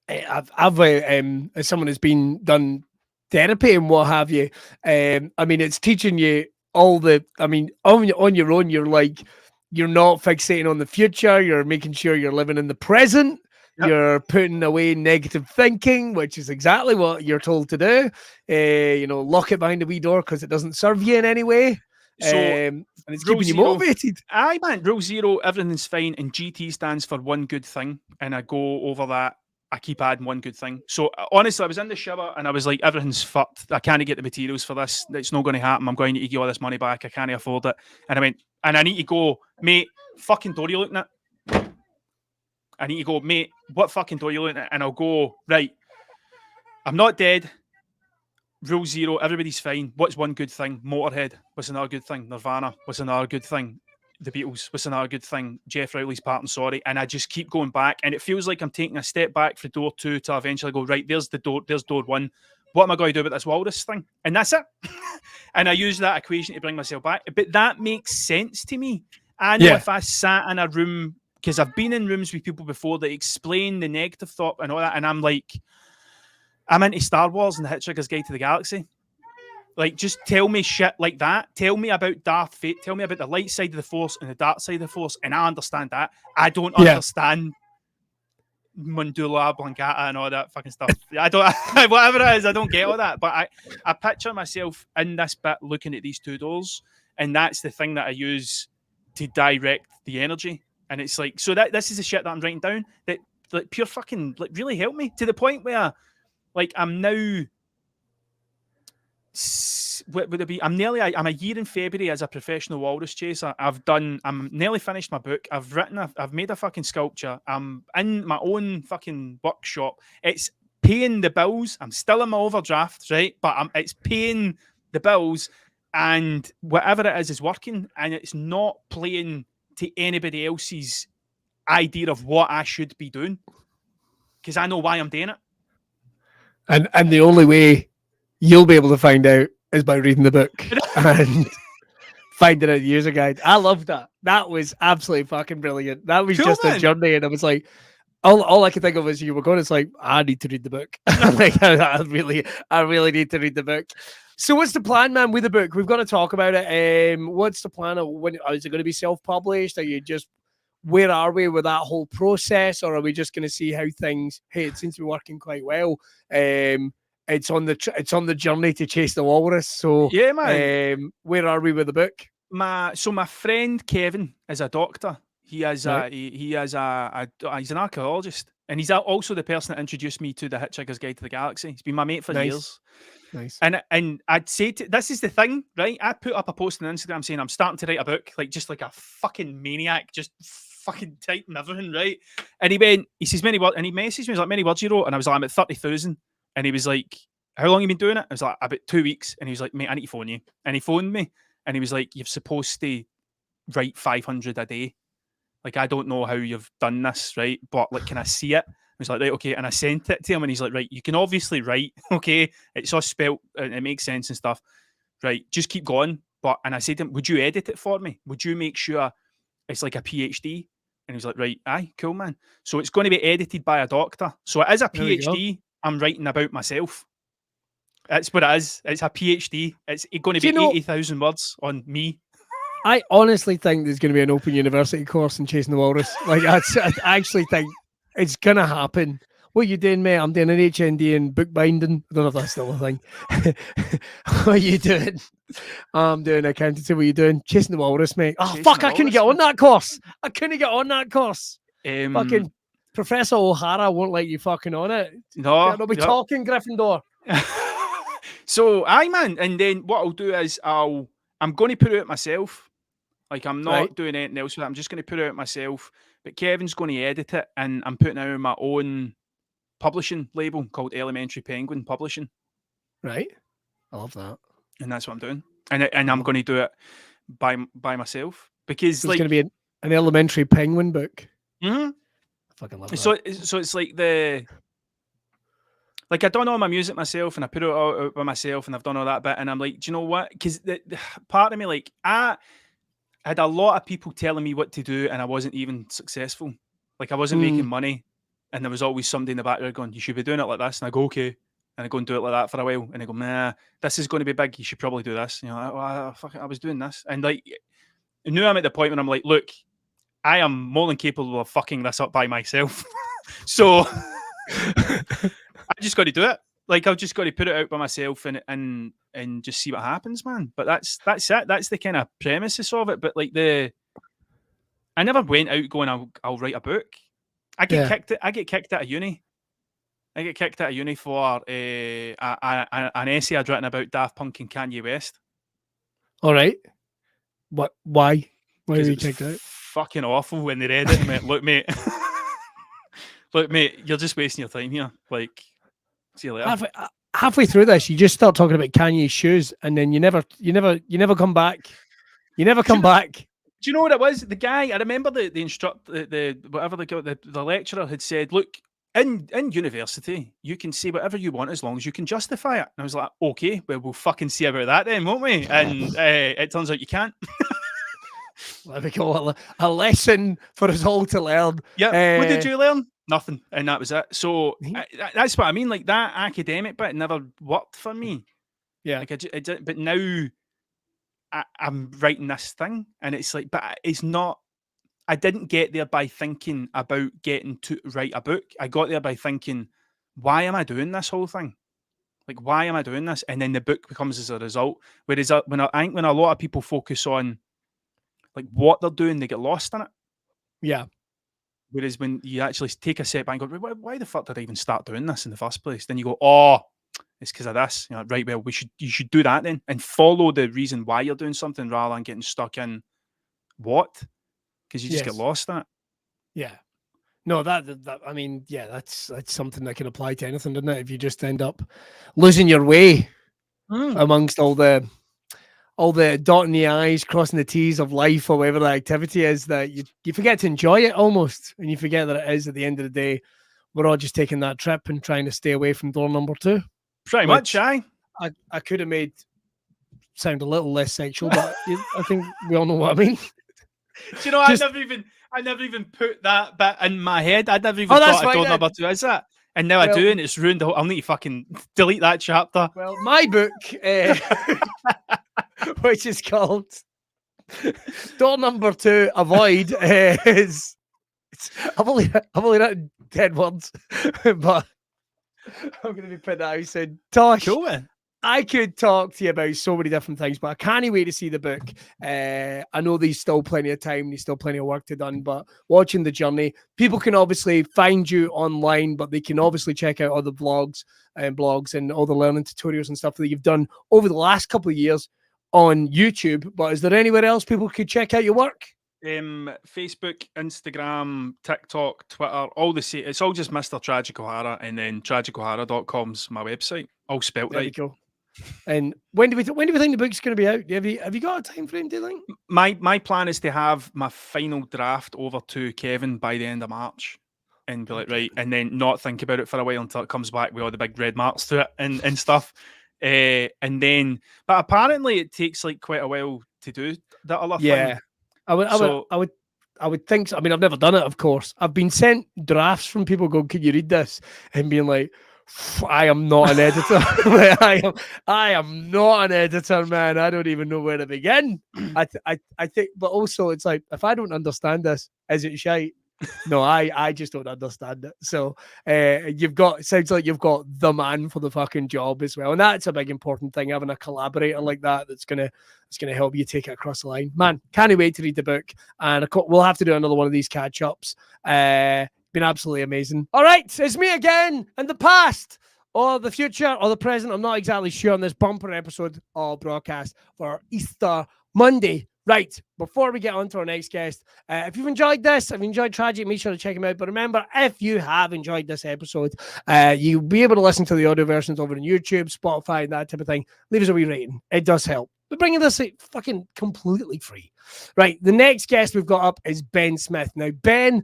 as someone who's been done therapy and what have you, I mean, it's teaching you on your own, you're like, you're not fixating on the future, you're making sure you're living in the present. Yep. You're putting away negative thinking, which is exactly what you're told to do. Lock it behind the wee door because it doesn't serve you in any way. So, and it's keeping you motivated.
Aye, man. Rule 0, everything's fine, and GT stands for one good thing. And I go over that. I keep adding one good thing. So honestly, I was in the shower and I was like, everything's fucked. I can't get the materials for this. It's not going to happen. I'm going to get all this money back. I can't afford it. And I went, and I need to go, mate, fucking door you looking at? I need to go, mate, what fucking door you looking at? And I'll go, right, I'm not dead. Rule 0, everybody's fine. What's one good thing? Motorhead. What's another good thing? Nirvana. What's another good thing? The Beatles. What's another good thing? Jeff Rowley's Part and Sorry. And I just keep going back, and it feels like I'm taking a step back for door 2 to eventually go, right, there's door 1. what am I going to do about this Walrus thing? And that's it. And I use that equation to bring myself back. But that makes sense to me. I know if I sat in a room, because I've been in rooms with people before that explain the negative thought and all that, and I'm like, I'm into Star Wars and the Hitchhiker's Guide to the Galaxy. Like, just tell me shit like that. Tell me about Darth Vader. Tell me about the light side of the Force and the dark side of the Force, and I understand that. I don't understand Mandula Blancata and all that fucking stuff. I don't, whatever it is, I don't get all that. But I picture myself in this bit looking at these two doors, and that's the thing that I use to direct the energy. And it's like, so that this is the shit that I'm writing down that like pure fucking like really helped me to the point where like I'm now. What would it be? I'm a year in February as a professional walrus chaser. I'm nearly finished my book. I've made a fucking sculpture. I'm in my own fucking workshop. It's paying the bills. I'm still in my overdraft, right? But it's paying the bills, and whatever it is working, and it's not playing to anybody else's idea of what I should be doing, because I know why I'm doing it.
And the only way you'll be able to find out is by reading the book and finding out the user guide. I love that. That was absolutely fucking brilliant. That was just a journey, and I was like, all I could think of is you were going. It's like, I need to read the book. Like, I really need to read the book. So what's the plan, man, with the book? We've got to talk about it. What's the plan? When is it going to be self-published? Are you just, where are we with that whole process? Or are we just going to see how things, hey, it seems to be working quite well. It's on the journey to chase the walrus. So
yeah, man.
Where are we with the book?
My friend Kevin is a doctor. He's an archaeologist, and he's also the person that introduced me to the Hitchhiker's Guide to the Galaxy. He's been my mate for years.
Nice.
And I'd say this is the thing, right? I put up a post on Instagram saying I'm starting to write a book, like just like a fucking maniac, just fucking typing everything, right? And he says many words, and he messaged me, he was like, many words you wrote, and I was like, I'm at 30,000, and he was like, how long have you been doing it? I was like, about 2 weeks, and he was like, mate, I need to phone you, and he phoned me, and he was like, you're supposed to write 500 a day. Like, I don't know how you've done this, right? But like, can I see it? I was like, right, okay. And I sent it to him, and he's like, right, you can obviously write, okay? It's all spelt, and it makes sense and stuff. Right, just keep going. And I said to him, would you edit it for me? Would you make sure it's like a PhD? And he was like, right, aye, cool, man. So it's going to be edited by a doctor. So it is a PhD. I'm writing about myself. That's what it is. It's a PhD. It's going to be 80,000 words on me.
I honestly think there's going to be an open university course in chasing the walrus. Like, I actually think it's going to happen. What are you doing, mate? I'm doing an HND in bookbinding. I don't know if that's still a thing. What are you doing? I'm doing accountancy. What are you doing? Chasing the walrus, mate. Oh, chasing fuck, I couldn't get on that course. Fucking Professor O'Hara won't let you fucking on it.
No.
They'll be talking Gryffindor.
So, aye, man. And then what I'll do is I'm going to put it out myself. Like, I'm not doing anything else with it. I'm just going to put it out myself. But Kevin's going to edit it, and I'm putting out my own publishing label called Elementary Penguin Publishing.
Right. I love that.
And that's what I'm doing. And I'm going to do it by myself. Because
so it's going to be an Elementary Penguin book.
Mm-hmm.
I fucking love that.
So it's like like, I've done all my music myself, and I put it all out by myself, and I've done all that bit, and I'm like, do you know what? Because the part of me, like, I had a lot of people telling me what to do, and I wasn't even successful. Like, I wasn't making money, and there was always somebody in the background going, you should be doing it like this, and I go, okay, and I go and do it like that for a while, and I go, nah, this is going to be big, you should probably do this. You know, I was doing this, and like, now I'm at the point when I'm like, look, I am more than capable of fucking this up by myself. So I just got to do it. Like, I've just got to put it out by myself and just see what happens, man. But that's it. That's the kind of premises of it. But like I never went out going, I'll write a book. I get kicked out of uni. I get kicked out of uni for an essay I'd written about Daft Punk and Kanye West.
All right. What? Why? Why were you kicked out?
Fucking awful when they read it and went, look, mate. Look, mate, you're just wasting your time here. Like, see you later.
Halfway through this, you just start talking about Kanye's shoes, and then you never come back. You never come back.
Do you know what it was? The guy, I remember the instructor, the lecturer had said, look, in university, you can say whatever you want as long as you can justify it. And I was like, okay, well, we'll fucking see about that then, won't we? And it turns out you can't.
Let me go. A lesson for us all to learn.
Yeah. What did you learn? Nothing. And that was it. So that's what I mean. Like, that academic bit never worked for me.
Yeah.
Like, but now I'm writing this thing, and it's like, but it's not. I didn't get there by thinking about getting to write a book. I got there by thinking, why am I doing this whole thing? Like, why am I doing this? And then the book becomes as a result. Whereas I think when a lot of people focus on like what they're doing, they get lost in it.
Yeah.
Whereas when you actually take a step back and go, why the fuck did I even start doing this in the first place? Then you go, oh, it's because of this. You know, right, well, you should do that then and follow the reason why you're doing something rather than getting stuck in what? Because you just get lost in it.
Yeah. No, that I mean, yeah, that's something that can apply to anything, doesn't it? If you just end up losing your way amongst all the dotting the I's, crossing the T's of life or whatever the activity is, that you forget to enjoy it almost, and you forget that it is at the end of the day, we're all just taking that trip and trying to stay away from door number 2.
Pretty much, aye.
I could have made sound a little less sexual, but I think we all know what I mean.
Do you know, I never even put that bit in my head. I never even thought I told number 2 is that. And now I do, and it's ruined the whole. I'll need to fucking delete that chapter.
Well, my book, which is called Door Number 2, Avoid, is I've only written 10 words, but I'm going to be putting that out soon. Tosh,
cool, man.
I could talk to you about so many different things, but I can't wait to see the book. I know there's still plenty of time, there's still plenty of work to done, but watching the journey, people can obviously find you online, but they can obviously check out other blogs and all the learning tutorials and stuff that you've done over the last couple of years on YouTube. But is there anywhere else people could check out your work?
Facebook, Instagram, TikTok, Twitter, all the same. It's all just Mr. Tragic O'Hara, and then tragicohara.com's my website, all spelt right.
There you go. And when do we think the book's going to be out? Have you got a time frame, do you think?
My plan is to have my final draft over to Kevin by the end of March, and be like, right, and then not think about it for a while until it comes back with all the big red marks to it and stuff. And then, but apparently it takes like quite a while to do that other thing.
I would think so. I mean, I've never done it, of course. I've been sent drafts from people going, "Can you read this?" and being like, I am not an editor. I am not an editor, man. I don't even know where to begin. I think, but also it's like, if I don't understand this, is it shite? No, I just don't understand it. So it sounds like you've got the man for the fucking job as well, and that's a big important thing. Having a collaborator like that that's gonna help you take it across the line. Man, can't wait to read the book, and we'll have to do another one of these catch ups. Been absolutely amazing. All right, it's me again, and the past or the future or the present, I'm not exactly sure, on this bumper episode of Braw Cast for Easter Monday. Right, before we get on to our next guest, if you've enjoyed this, if you enjoyed Tragic, make sure to check him out. But remember, if you have enjoyed this episode, you'll be able to listen to the audio versions over on YouTube, Spotify, and that type of thing. Leave us a wee rating. It does help. We're bringing this fucking completely free. Right, the next guest we've got up is Ben Smith. Now, Ben,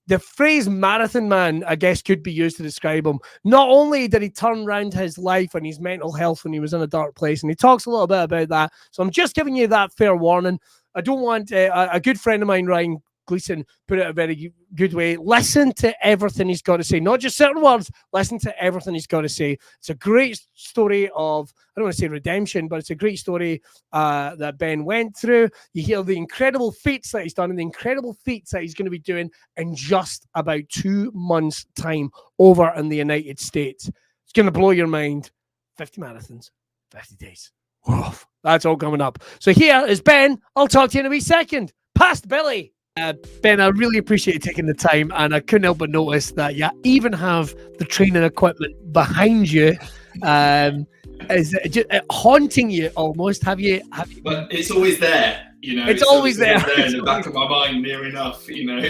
the phrase marathon man, I guess, could be used to describe him. Not only did he turn around his life and his mental health when he was in a dark place, and he talks a little bit about that. So I'm just giving you that fair warning. I don't want a good friend of mine, Ryan Gleason, put it a very good way. Listen to everything he's got to say, not just certain words. Listen to everything he's got to say. It's a great story of, I don't want to say redemption, but it's a great story that Ben went through. You hear the incredible feats that he's done and the incredible feats that he's going to be doing in just about 2 months' time over in the United States. It's going to blow your mind. 50 marathons, 50 days. Oof, that's all coming up. So here is Ben. I'll talk to you in a wee second. Past Billy. Ben, I really appreciate you taking the time, and I couldn't help but notice that you even have the training equipment behind you. Is it just haunting you almost? Have you?
But it's always there, you know.
It's always there
in the back of my mind, near enough, you know.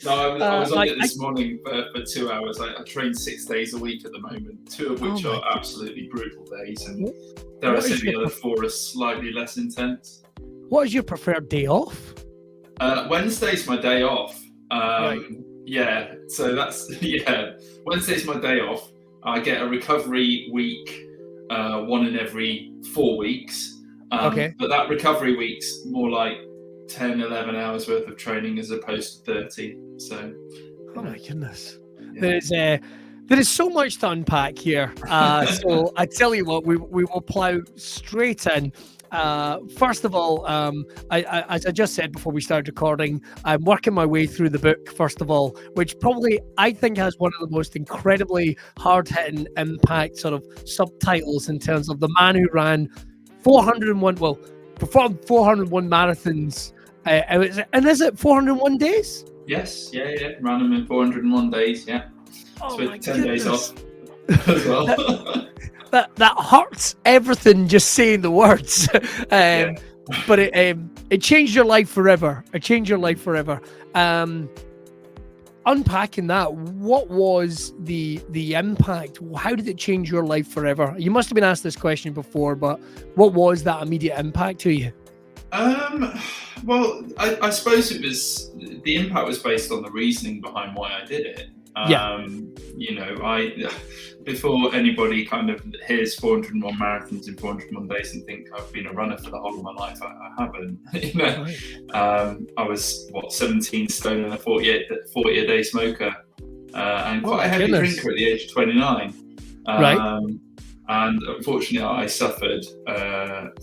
No, I was on it this morning for 2 hours. I train 6 days a week at the moment, 2 of which are absolutely brutal days, and there are the other 4 are slightly less intense.
What is your preferred day off?
Wednesday's my day off.
Right.
Yeah, so that's Wednesday's my day off. I get a recovery week, one in every 4 weeks.
Okay.
But that recovery week's more like 10, 11 hours worth of training as opposed to 30. So,
oh my goodness,
yeah.
there is so much to unpack here. So I tell you what, we will plow straight in. First of all, as I just said before we started recording, I'm working my way through the book, first of all, which probably I think has one of the most incredibly hard-hitting impact sort of subtitles in terms of the man who ran 401, performed 401 marathons. And is it 401 days?
Yes, yeah. Ran them in 401 days, yeah.
Oh
so
my
10
goodness.
days off as well.
That hurts everything just saying the words. But it changed your life forever. Unpacking that, what was the impact? How did it change your life forever? You must have been asked this question before, but what was that immediate impact to you?
Well, I suppose the impact was based on the reasoning behind why I did it. Before anybody kind of hears 401 marathons in 401 days and think I've been a runner for the whole of my life, I haven't. I was 17 stone and a 40-a-day smoker, and quite a heavy drinker at the age of 29. And unfortunately, I suffered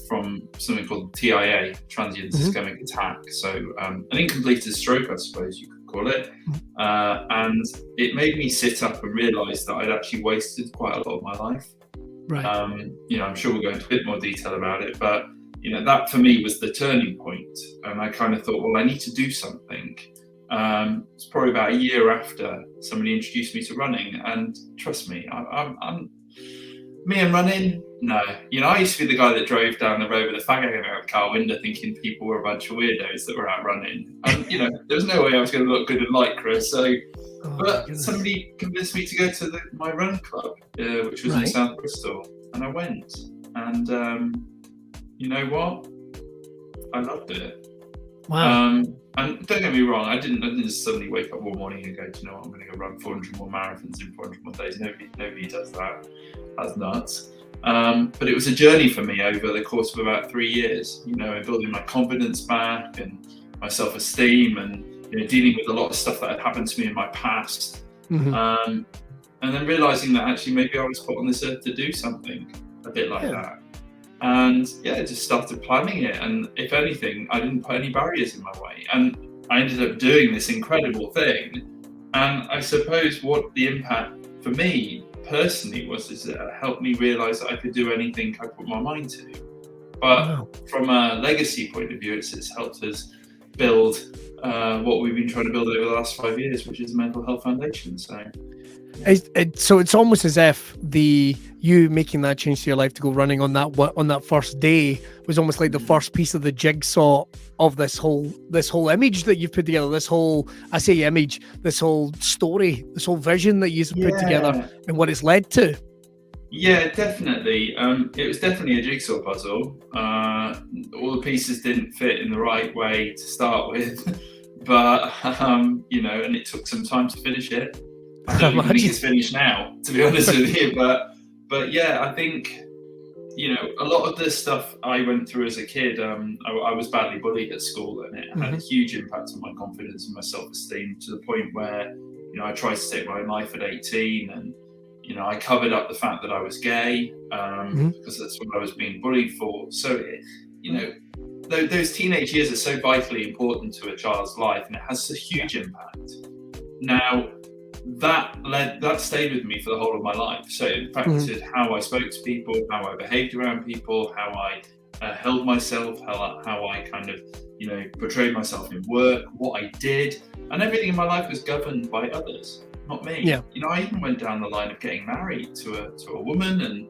from something called TIA, transient ischemic attack. So an incompleted stroke, I suppose you could call it. And it made me sit up and realise that I'd actually wasted quite a lot of my life. I'm sure we'll go into a bit more detail about it, but that for me was the turning point. And I kind of thought, well, I need to do something. It's probably about a year after somebody introduced me to running, and trust me, me and running, no. I used to be the guy that drove down the road with a fag hanging out the car window thinking people were a bunch of weirdos that were out running. And, there was no way I was going to look good in Lycra. So, but somebody convinced me to go to my run club, which was in South Bristol. And I went. And you know what? I loved it.
Wow.
And don't get me wrong, I didn't just suddenly wake up one morning and go, do you know what, I'm going to go run 401 marathons in 401 days. Nobody does that. That's nuts. But it was a journey for me over the course of about 3 years, in building my confidence back and my self-esteem and dealing with a lot of stuff that had happened to me in my past. And then realizing that actually maybe I was put on this earth to do something a bit like that. And just started planning it. And if anything, I didn't put any barriers in my way. And I ended up doing this incredible thing. And I suppose what the impact for me personally is that it helped me realize that I could do anything I put my mind to. But from a legacy point of view, it's helped us build what we've been trying to build over the last 5 years, which is a mental health foundation.
So it's almost as if you making that change to your life to go running on that first day was almost like the first piece of the jigsaw of this whole image that you've put together, this whole story, this whole vision that you've put together and what it's led to. Yeah,
definitely. It was definitely a jigsaw puzzle. All the pieces didn't fit in the right way to start with, but and it took some time to finish it. I don't even think it's finished now, to be honest with you. But yeah, I think, a lot of this stuff I went through as a kid, I was badly bullied at school, and it had a huge impact on my confidence and my self-esteem, to the point where, I tried to take my own life at 18, and, I covered up the fact that I was gay, because that's what I was being bullied for. So, those teenage years are so vitally important to a child's life, and it has a huge impact. Now, that stayed with me for the whole of my life. So it impacted how I spoke to people, how I behaved around people, how I held myself, how I kind of, portrayed myself in work, what I did, and everything in my life was governed by others, not me. I even went down the line of getting married to a woman, and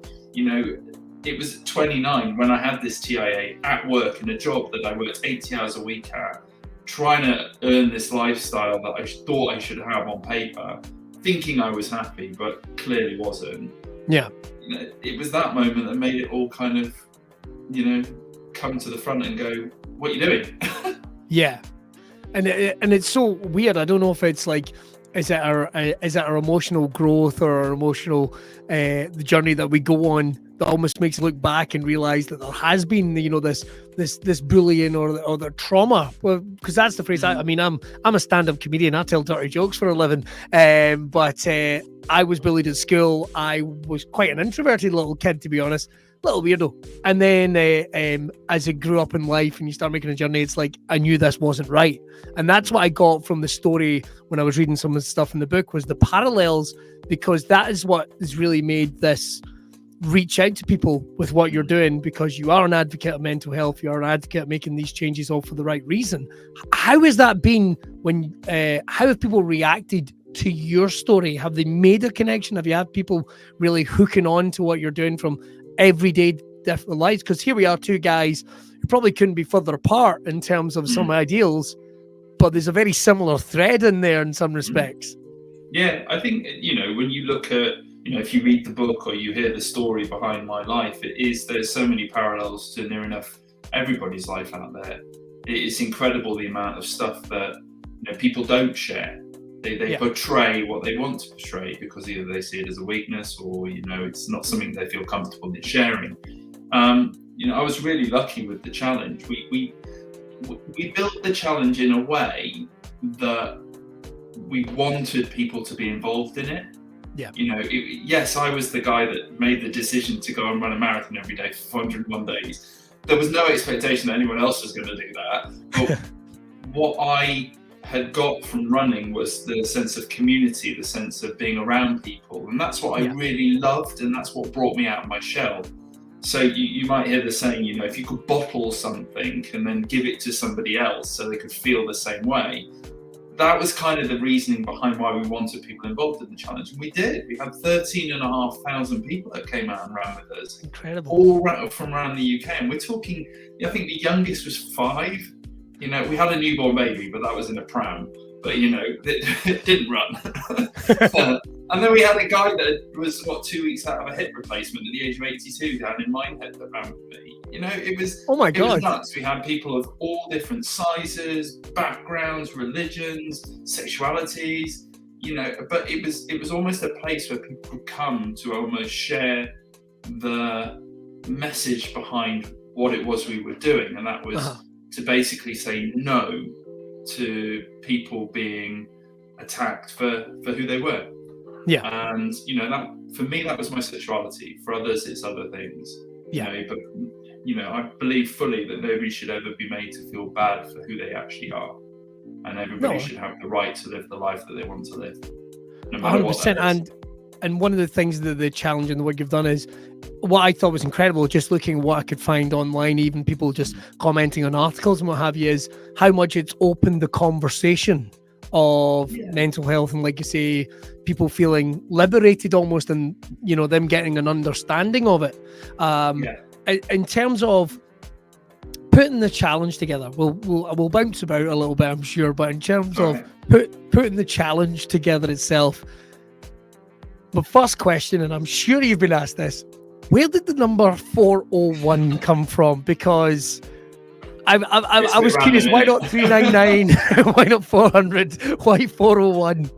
it was at 29 when I had this TIA at work in a job that I worked 80 hours a week at, trying to earn this lifestyle that I thought I should have on paper, thinking I was happy, but clearly wasn't. It was that moment that made it all kind of, come to the front and go, what are you doing?
And it's so weird. I don't know if it's like is it our emotional growth or our emotional the journey that we go on that almost makes you look back and realize that there has been, you know, this bullying or the trauma? Well, because that's the phrase. I mean, I'm a stand-up comedian. I tell dirty jokes for a living. But I was bullied at school. I was quite an introverted little kid, to be honest. Little weirdo. And then as I grew up in life and you start making a journey, it's like I knew this wasn't right. And that's what I got from the story when I was reading some of the stuff in the book, was the parallels, because that is what has really made this reach out to people with what you're doing, because you are an advocate of mental health, you are an advocate of making these changes all for the right reason. How has that been when how have people reacted to your story? Have they made a connection? Have you had people really hooking on to what you're doing from everyday different lives? Because here we are, two guys who probably couldn't be further apart in terms of some ideals, but there's a very similar thread in there in some respects.
Yeah, I think, you know, when you look at, you know, if you read the book or you hear the story behind my life, there's so many parallels to near enough everybody's life out there. It's incredible the amount of stuff that, you know, people don't share. They portray what they want to portray because either they see it as a weakness or, you know, it's not something they feel comfortable in sharing. You know, I was really lucky with the challenge. We built the challenge in a way that we wanted people to be involved in it.
Yeah.
You know, yes, I was the guy that made the decision to go and run a marathon every day for 401 days. There was no expectation that anyone else was going to do that. But what I had got from running was the sense of community, the sense of being around people. And that's what I really loved. And that's what brought me out of my shell. So you might hear the saying, you know, if you could bottle something and then give it to somebody else so they could feel the same way. That was kind of the reasoning behind why we wanted people involved in the challenge. And we did. We had 13,500 people that came out and ran with us.
Incredible.
All from around the UK. And we're talking, I think the youngest was 5. You know, we had a newborn baby, but that was in a pram. But, you know, it didn't run. And then we had a guy that was, 2 weeks out of a hip replacement at the age of 82 down in Minehead that ran with me. You know, it was,
oh my God.
It was nuts. We had people of all different sizes, backgrounds, religions, sexualities, you know, but it was almost a place where people could come to almost share the message behind what it was we were doing. And that was to basically say no to people being attacked for who they were.
Yeah.
And, you know, that for me, that was my sexuality. For others, it's other things.
Yeah.
You know, but, you know, I believe fully that nobody should ever be made to feel bad for who they actually are. And everybody should have the right to live the life that they want to live. No matter 100%. What that is.
And one of the things that the challenge and the work you've done is, what I thought was incredible, just looking what I could find online, even people just commenting on articles and what have you, is how much it's opened the conversation of mental health, and like you say, people feeling liberated almost, and, you know, them getting an understanding of it. In terms of putting the challenge together, we'll bounce about a little bit, I'm sure, but in terms of putting the challenge together itself, the first question, and I'm sure you've been asked this, where did the number 401 come from? Because I was curious, why not 399? Why not 400? Why 401?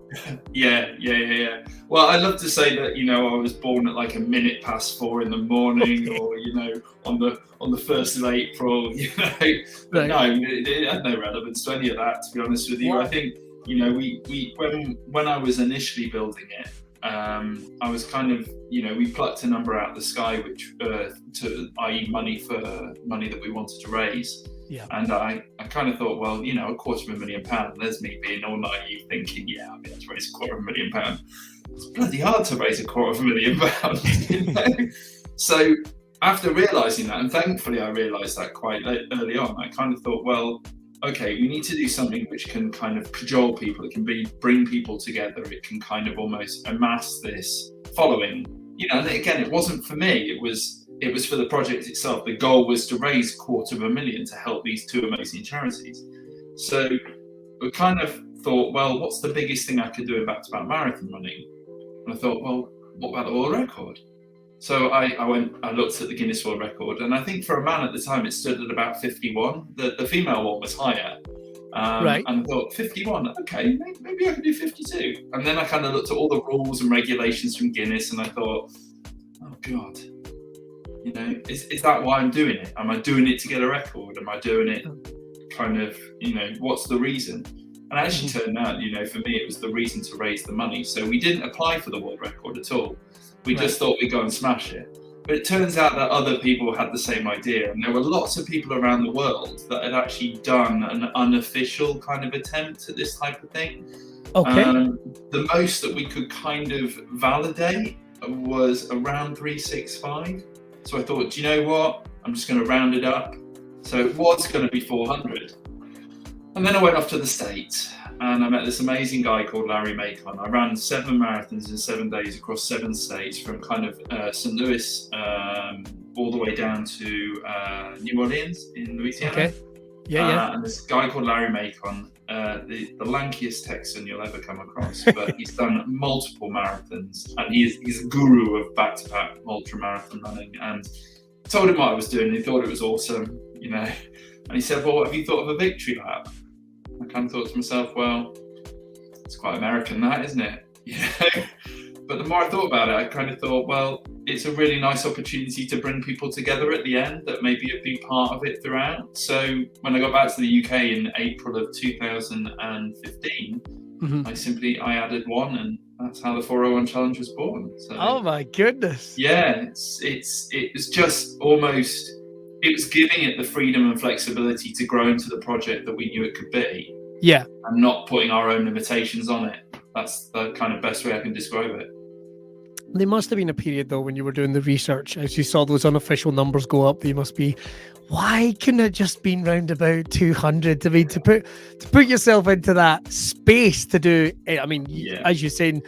Yeah. Well, I love to say that, you know, I was born at like 4:01 in the morning, or, you know, on the 1st of April, you know. But no, it had no relevance to any of that, to be honest with you. What? I think, you know, we when I was initially building it, I was kind of, you know, we plucked a number out of the sky, which i.e. money that we wanted to raise.
Yeah.
And I kind of thought, well, you know, £250,000. There's me being all naive, thinking, I'll be able to raise £250,000. It's bloody hard to raise £250,000. You know? So after realising that, and thankfully I realised that quite early on, I kind of thought, well, okay, we need to do something which can kind of cajole people. It can bring people together. It can kind of almost amass this following. You know, and again, it wasn't for me. It was for the project itself. The goal was to raise £250,000 to help these 2 amazing charities. So we kind of thought, well, what's the biggest thing I could do in back-to-back marathon running? And I thought, well, what about the world record? So I looked at the Guinness World Record, and I think for a man at the time it stood at about 51. The female one was higher.
Right.
And I thought 51, okay, maybe I can do 52. And then I kind of looked at all the rules and regulations from Guinness, and I thought, oh God, you know, is that why I'm doing it? Am I doing it to get a record? Am I doing it kind of, you know, what's the reason? And it actually turned out, you know, for me, it was the reason to raise the money. So we didn't apply for the world record at all. We just thought we'd go and smash it. But it turns out that other people had the same idea. And there were lots of people around the world that had actually done an unofficial kind of attempt at this type of thing.
Okay.
The most that we could kind of validate was around 365. So I thought, do you know what? I'm just going to round it up. So it was going to be 400. And then I went off to the States and I met this amazing guy called Larry Macon. I ran 7 marathons in 7 days across 7 states, from kind of St. Louis all the way down to New Orleans in Louisiana. Okay. Yeah. And this guy called Larry Macon, the lankiest Texan you'll ever come across, but he's done multiple marathons, and he's a guru of back-to-back ultra-marathon running. And I told him what I was doing, and he thought it was awesome, you know. And he said, well, have you thought of a victory lap? I kind of thought to myself, well, it's quite American, that, isn't it? You know? But the more I thought about it, I kind of thought, well, it's a really nice opportunity to bring people together at the end that maybe have been part of it throughout. So when I got back to the UK in April of 2015, I added one, and that's how the 401 challenge was born. So,
oh my goodness!
Yeah, it was just almost. It was giving it the freedom and flexibility to grow into the project that we knew it could be.
Yeah.
And not putting our own limitations on it. That's the kind of best way I can describe it.
There must have been a period, though, when you were doing the research, as you saw those unofficial numbers go up, you must be, why couldn't it just been round about 200? I mean, to put yourself into that space to do, I mean, as you're saying,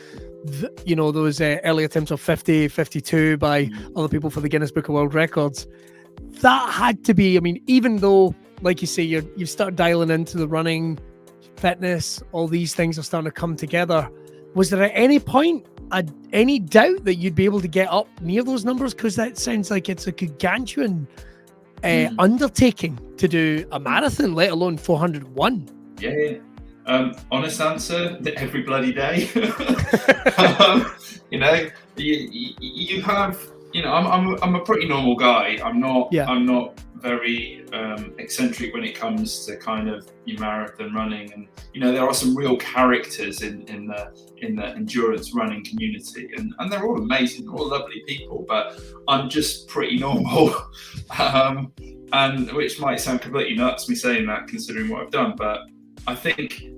you know, those early attempts of 50, 52 by other people for the Guinness Book of World Records, that had to be, I mean, even though, like you say, you've started dialing into the running, fitness, all these things are starting to come together. Was there at any point any doubt that you'd be able to get up near those numbers? Because that sounds like it's a gargantuan undertaking to do a marathon, let alone 401.
Yeah. Honest answer, every bloody day. You know, you have. You know, I'm a pretty normal guy. I'm not very eccentric when it comes to kind of your marathon running, and you know, there are some real characters in the endurance running community, and they're all amazing, they're all lovely people, but I'm just pretty normal. And which might sound completely nuts me saying that, considering what I've done, but I think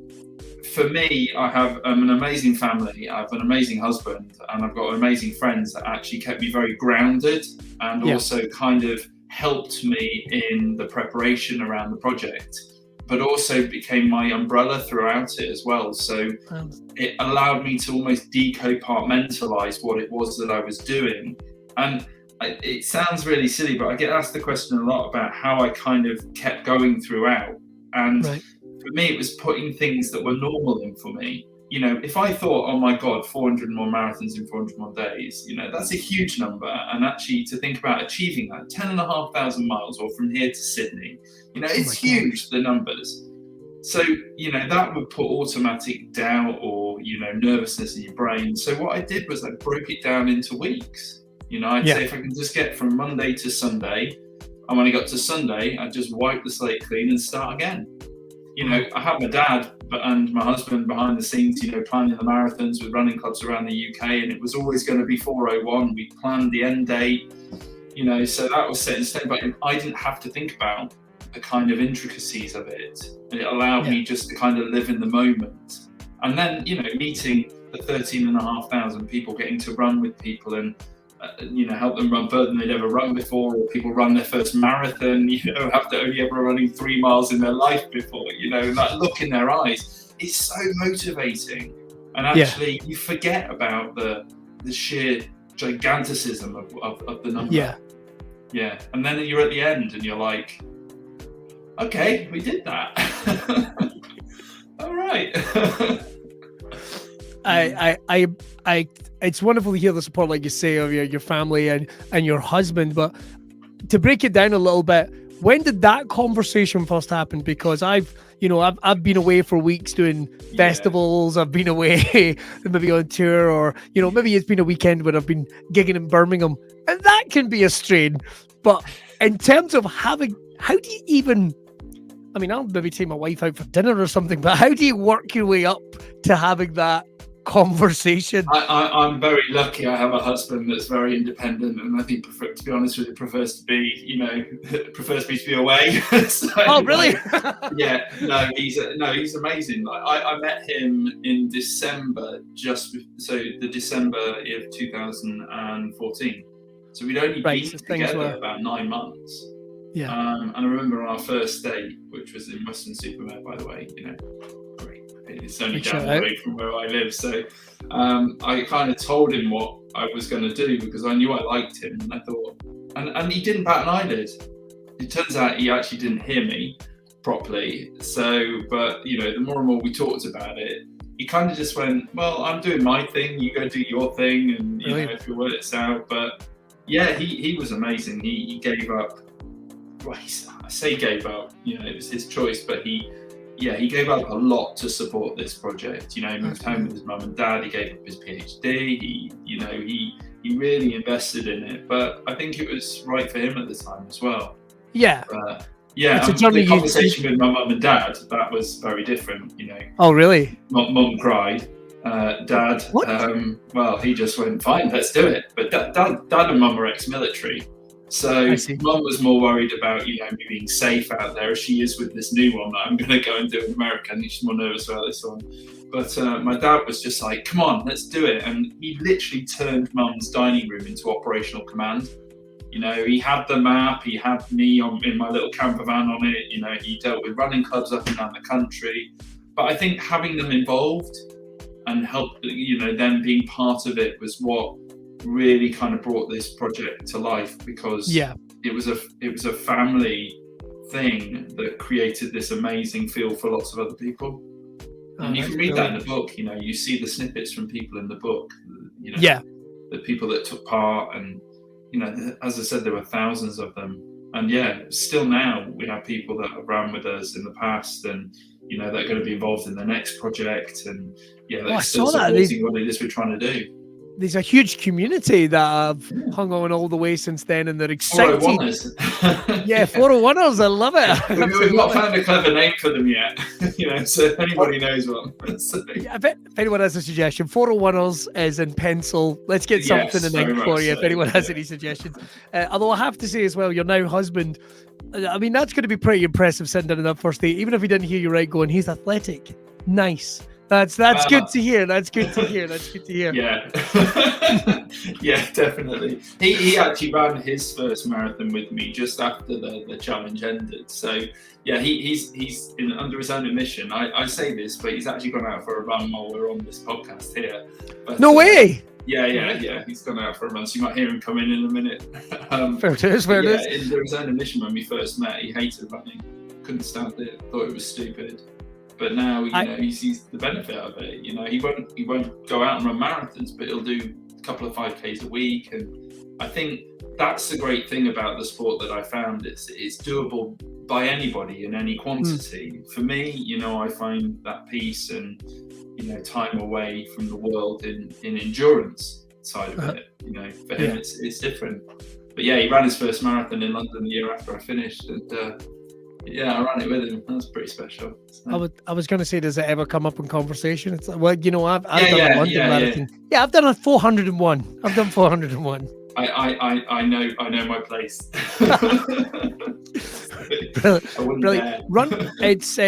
for me, I have an amazing family, I have an amazing husband, and I've got amazing friends that actually kept me very grounded and also kind of helped me in the preparation around the project, but also became my umbrella throughout it as well. So it allowed me to almost decompartmentalize what it was that I was doing. And it sounds really silly, but I get asked the question a lot about how I kind of kept going throughout. And for me, it was putting things that were normal in for me. You know, if I thought, oh my God, 400 more marathons in 400 more days, you know, that's a huge number. And actually to think about achieving that, 10,500 miles or from here to Sydney, you know, it's huge, the numbers. So, you know, that would put automatic doubt or, you know, nervousness in your brain. So what I did was I broke it down into weeks. You know, I'd say if I can just get from Monday to Sunday, and when I got to Sunday, I'd just wipe the slate clean and start again. You know, I had my dad and my husband behind the scenes, you know, planning the marathons with running clubs around the UK, and it was always going to be 401. We planned the end date, you know, so that was set in stone, but I didn't have to think about the kind of intricacies of it. And it allowed me just to kind of live in the moment. And then, you know, meeting the 13,500 people, getting to run with people and, you know, help them run further than they'd ever run before, or people run their first marathon, you know, after only ever running 3 miles in their life before, you know, that look in their eyes, it's so motivating. And actually you forget about the sheer giganticism of the number. Yeah. And then you're at the end and you're like, okay, we did that. All right.
I it's wonderful to hear the support, like you say, of your family and your husband. But to break it down a little bit, when did that conversation first happen? Because I've been away for weeks doing festivals. I've been away maybe on tour, or maybe it's been a weekend when I've been gigging in Birmingham, and that can be a strain. But in terms of how do you even? I mean, I'll maybe take my wife out for dinner or something, but how do you work your way up to having that conversation?
I'm very lucky. I have a husband that's very independent, and I think, to be honest with you, prefers me to be away. So,
oh, really?
He's amazing. I met him in December, the December of 2014. So we'd only been together about 9 months.
Yeah.
And I remember on our first date, which was in Weston-super-Mare, by the way, great. It's only down the road from where I live. So I kind of told him what I was going to do because I knew I liked him. And I thought, and he didn't bat an eyelid. It turns out he actually didn't hear me properly. So, but, the more and more we talked about it, he kind of just went, well, I'm doing my thing. You go do your thing. And, if you work it out. But yeah, he was amazing. He gave up. Well, I say gave up, it was his choice, but he gave up a lot to support this project. He moved home with his mum and dad. He gave up his PhD. He really invested in it. But I think it was right for him at the time as well.
Yeah.
The conversation with my mum and dad, that was very different.
Oh, really?
Mum cried. Dad, well, he just went, fine, let's do it. But dad and mum are ex-military. So mum was more worried about, me being safe out there as she is with this new one that I'm going to go and do in America. And she's more nervous about this one. But my dad was just like, come on, let's do it. And he literally turned mum's dining room into operational command. He had the map, he had me in my little camper van on it. He dealt with running clubs up and down the country. But I think having them involved and help, them being part of it was what really kind of brought this project to life, because it was a family thing that created this amazing feel for lots of other people. And you can read that in the book. You see the snippets from people in the book, the people that took part, and as I said, there were thousands of them. And still now we have people that have ran with us in the past, and that are going to be involved in the next project, and they're still supporting what it is we're trying to do.
There's a huge community that have hung on all the way since then, and they're excited. 401ers, I love it.
We've not found a clever name for them yet, so if anybody knows one.
If anyone has a suggestion, 401ers is in pencil. Let's get something in ink for you if anyone has any suggestions. Although I have to say as well, your now husband, I mean, that's going to be pretty impressive sitting down on that first date, even if he didn't hear you right going, he's athletic, nice. That's good to hear. That's good to hear.
Yeah. Yeah, definitely. He actually ran his first marathon with me just after the challenge ended. So he's under his own admission. I say this, but he's actually gone out for a run while we're on this podcast here. But,
no way.
Yeah. He's gone out for a run, so you might hear him come in a minute.
Fair it is.
Under his own admission, when we first met, he hated running, couldn't stand it, thought it was stupid. But now, he sees the benefit of it. He won't go out and run marathons, but he'll do a couple of 5Ks a week. And I think that's the great thing about the sport that I found. It's doable by anybody in any quantity. For me, I find that peace and, time away from the world in endurance side of it. For him, it's different. But he ran his first marathon in London the year after I finished. And, I ran it with him. That's pretty special. So.
I was going to say, does it ever come up in conversation? It's like, I've done a London marathon. Yeah, I've done a 401. I've done 401.
I know my place.
Brilliant. Run. It's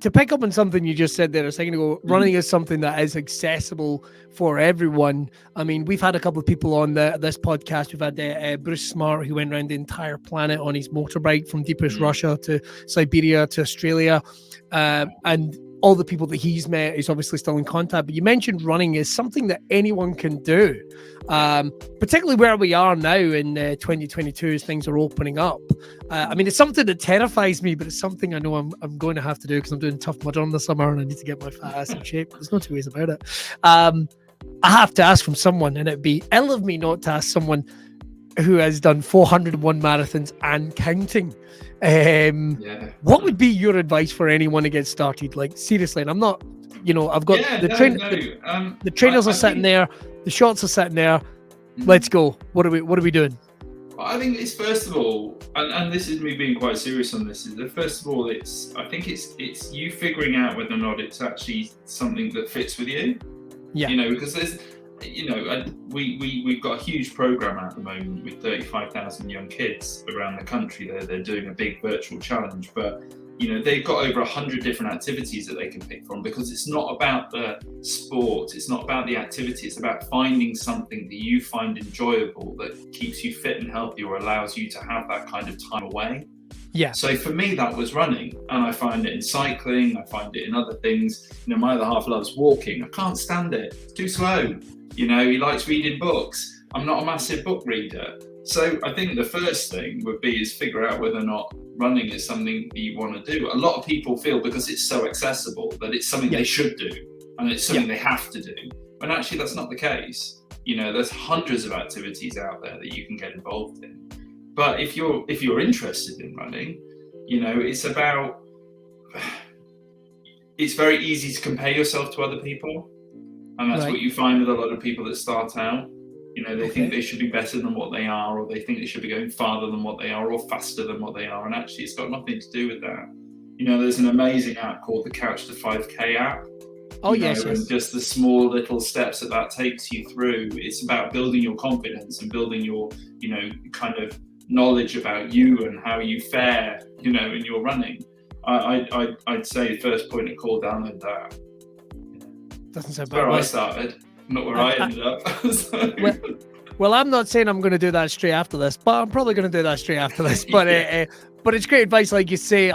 to pick up on something you just said there a second ago. Running is something that is accessible for everyone. I mean, we've had a couple of people on this podcast. We've had Bruce Smart, who went around the entire planet on his motorbike from deepest Russia to Siberia to Australia, and all the people that he's met is obviously still in contact. But you mentioned running is something that anyone can do, particularly where we are now in 2022 as things are opening up. I mean, it's something that terrifies me, but it's something I know I'm going to have to do because I'm doing Tough Mudder in the summer and I need to get my fat ass in shape. There's no two ways about it. I have to ask from someone, and it'd be ill of me not to ask someone, who has done 401 marathons and counting. What would be your advice for anyone to get started? Like, seriously, and I'm not, I've got the trainers are sitting there, the shots are sitting there. Let's go. What are we doing?
I think it's, first of all, and this is me being quite serious on this, is that first of all, I think it's you figuring out whether or not it's actually something that fits with you. Yeah. Because there's, we've got a huge program at the moment with 35,000 young kids around the country. They're doing a big virtual challenge, but they've got over 100 different activities that they can pick from, because it's not about the sport, it's not about the activity, it's about finding something that you find enjoyable, that keeps you fit and healthy, or allows you to have that kind of time away. Yeah. So for me, that was running, and I find it in cycling, I find it in other things. My other half loves walking. I can't stand it. It's too slow. He likes reading books. I'm not a massive book reader. So I think the first thing would be is figure out whether or not running is something that you want to do. A lot of people feel, because it's so accessible, that it's something they should do, and it's something they have to do. And actually, that's not the case. There's hundreds of activities out there that you can get involved in. But if you're interested in running, it's very easy to compare yourself to other people. And that's what you find with a lot of people that start out. They think they should be better than what they are, or they think they should be going farther than what they are, or faster than what they are. And actually, it's got nothing to do with that. There's an amazing app called the Couch to 5K app. Oh, yes. And just the small little steps that takes you through. It's about building your confidence and building your, kind of knowledge about you and how you fare, in your running. I'd say first point of call, download that.
Doesn't sound bad.
Where I started, not where I ended up. So.
Well, I'm not saying I'm going to do that straight after this, but I'm probably going to do that straight after this. But but it's great advice, like you say.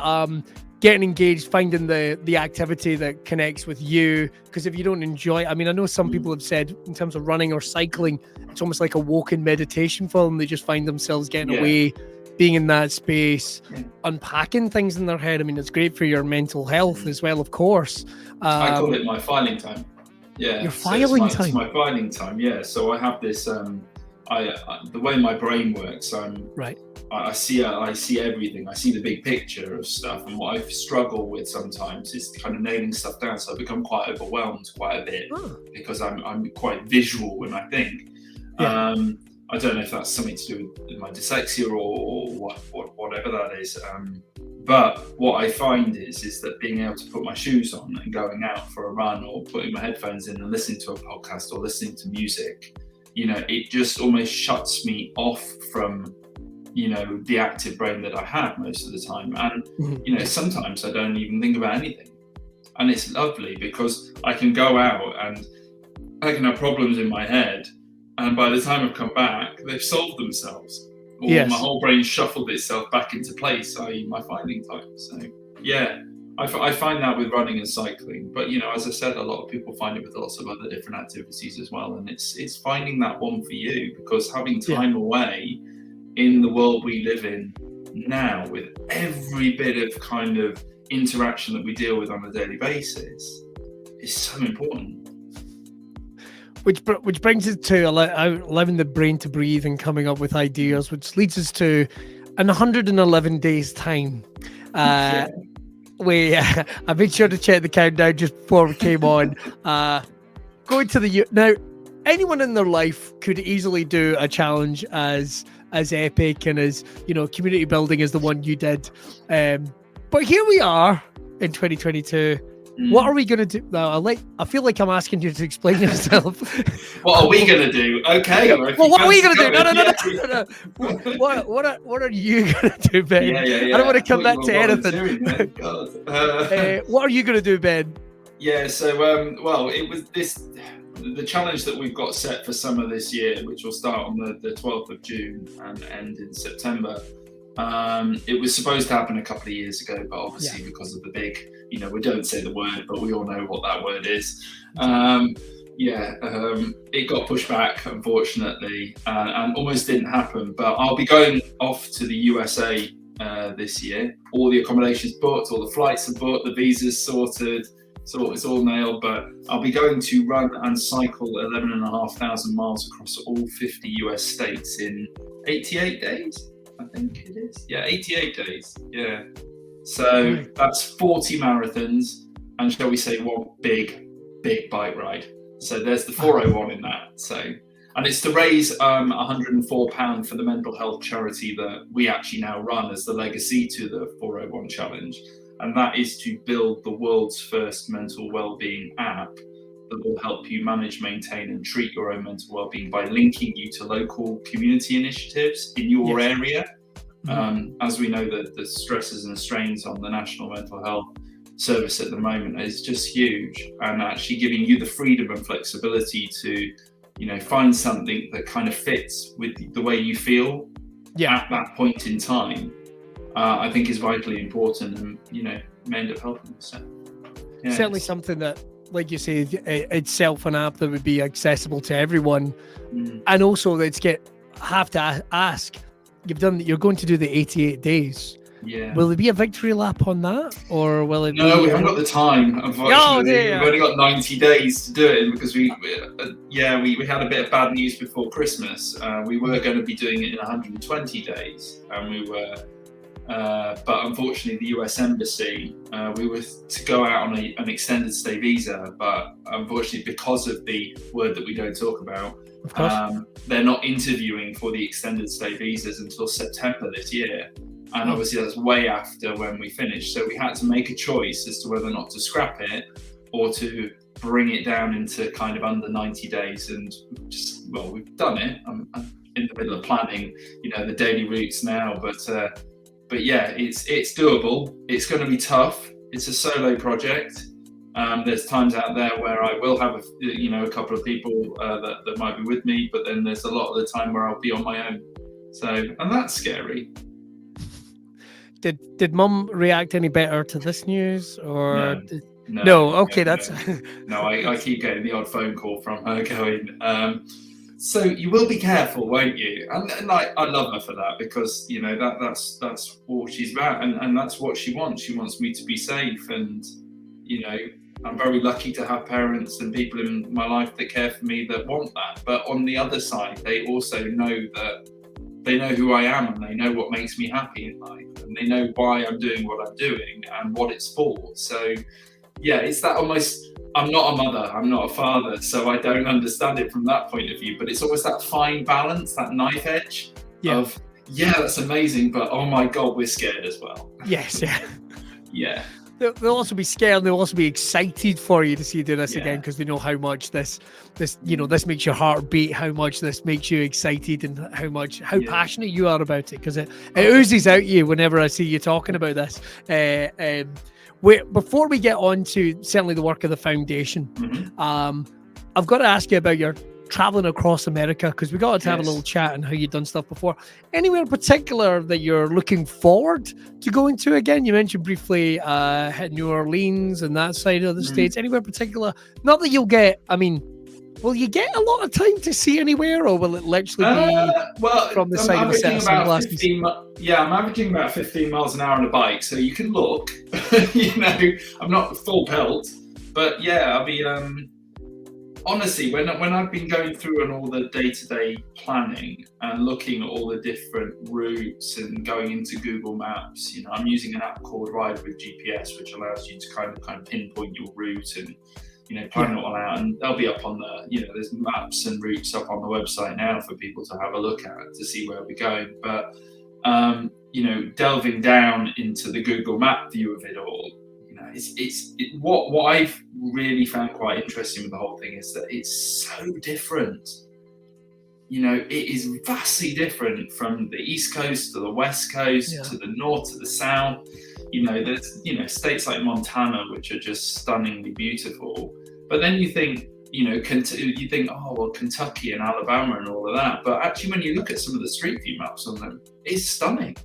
Getting engaged, finding the activity that connects with you. Because if you don't enjoy it, I know some people have said in terms of running or cycling, it's almost like a walk-in meditation for them. They just find themselves getting away, being in that space, unpacking things in their head. It's great for your mental health as well, of course.
I call it my filing time. Yeah.
Your filing time?
It's my filing time, yeah. So I have this, the way my brain works, I see everything. I see the big picture of stuff, and what I struggle with sometimes is kind of nailing stuff down. So I become quite overwhelmed quite a bit because I'm quite visual when I think. I don't know if that's something to do with my dyslexia or whatever that is. But what I find is that being able to put my shoes on and going out for a run, or putting my headphones in and listening to a podcast or listening to music, it just almost shuts me off from the active brain that I have most of the time. And, sometimes I don't even think about anything. And it's lovely because I can go out and I can have problems in my head. And by the time I've come back, they've solved themselves. Or my whole brain shuffled itself back into place, i.e. my filing time. So, I find that with running and cycling. But, as I said, a lot of people find it with lots of other different activities as well. And it's finding that one for you, because having time away in the world we live in now, with every bit of kind of interaction that we deal with on a daily basis, is so important.
Which brings us to allowing the brain to breathe and coming up with ideas, which leads us to in 111 days' time. I made sure to check the countdown just before we came on. Going to now, anyone in their life could easily do a challenge as epic and as community building as the one you did. But here we are in 2022. What are we going to do? Now, I feel like I'm asking you to explain yourself.
What are we going to do? Okay.
Well, what are we going to do? No. What are you going to do, Ben?
Yeah.
I don't want to come back to anything. What are you going to do, Ben?
Yeah, so, it was the challenge that we've got set for summer this year, which will start on the 12th of June and end in September. It was supposed to happen a couple of years ago, but obviously because of the big, we don't say the word, but we all know what that word is. It got pushed back, unfortunately, and almost didn't happen. But I'll be going off to the USA this year. All the accommodations booked, all the flights are booked, the visas sorted, So it's all nailed, but I'll be going to run and cycle 11,500 miles across all 50 US states in 88 days, I think it is. Yeah, 88 days. Yeah. So that's 40 marathons and, shall we say, one big bike ride. So there's the 401 in that. So, and it's to raise £104 for the mental health charity that we actually now run as the legacy to the 401 challenge. And that is to build the world's first mental well-being app that will help you manage, maintain and treat your own mental well-being by linking you to local community initiatives in your area. As we know that the stresses and strains on the National Mental Health Service at the moment is just huge, and actually giving you the freedom and flexibility to, find something that kind of fits with the way you feel at that point in time. I think is vitally important, and may end up helping us. So,
certainly something that, like you say, itself an app that would be accessible to everyone, and also have to ask. You're going to do the 88 days. Yeah. Will there be a victory lap on that, or will it?
No, we haven't got the time. Unfortunately, we've only got 90 days to do it because we had a bit of bad news before Christmas. We were going to be doing it in 120 days, and we were. But unfortunately, the US Embassy, we were to go out on an extended stay visa, but unfortunately, because of the word that we don't talk about, they're not interviewing for the extended stay visas until September this year. And obviously, that's way after when we finished. So we had to make a choice as to whether or not to scrap it or to bring it down into kind of under 90 days. And we've done it. I'm in the middle of planning, the daily routes now, but yeah, it's doable. It's going to be tough. It's a solo project. There's times out there where I will have a couple of people that might be with me, but then there's a lot of the time where I'll be on my own. So, and that's scary.
Did Mum react any better to this news, or
no?
Okay, that's
no. I keep getting the odd phone call from her going. So you will be careful, won't you? And I love her for that, because that's all she's about, and that's what she wants. She wants me to be safe, and I'm very lucky to have parents and people in my life that care for me that want that. But on the other side, they also know that they know who I am, and they know what makes me happy in life, and they know why I'm doing what I'm doing and what it's for. So yeah, it's that almost. I'm not a mother, I'm not a father, so I don't understand it from that point of view. But it's almost that fine balance, that knife edge of, that's amazing, but oh my God, we're scared as well.
Yes,
yeah.
They'll also be scared, and they'll also be excited for you to see you do this again, because they know how much this this makes your heart beat, how much this makes you excited, and how passionate you are about it, because it oozes out you whenever I see you talking about this. Before we get on to certainly the work of the foundation, I've got to ask you about your traveling across America, because we got to have a little chat on how you've done stuff before. Anywhere in particular that you're looking forward to going to again? You mentioned briefly New Orleans and that side of the States. Anywhere in particular? Not that you'll get, will you get a lot of time to see anywhere, or will it literally be from the side of the set of sunglasses?
I'm averaging about 15 miles an hour on a bike, so you can look. I'm not full pelt, but I'll be. Honestly, when I've been going through and all the day-to-day planning and looking at all the different routes and going into Google Maps, I'm using an app called Ride with GPS, which allows you to kind of pinpoint your route and plan it all out, and they'll be up on the, there's maps and routes up on the website now for people to have a look at to see where we're going. But, delving down into the Google Map view of it all, what I've really found quite interesting with the whole thing is that it's so different. It is vastly different from the East Coast to the West Coast to the North to the South. There's states like Montana, which are just stunningly beautiful. But then you think, Kentucky and Alabama and all of that. But actually, when you look at some of the Street View maps on them, it's stunning.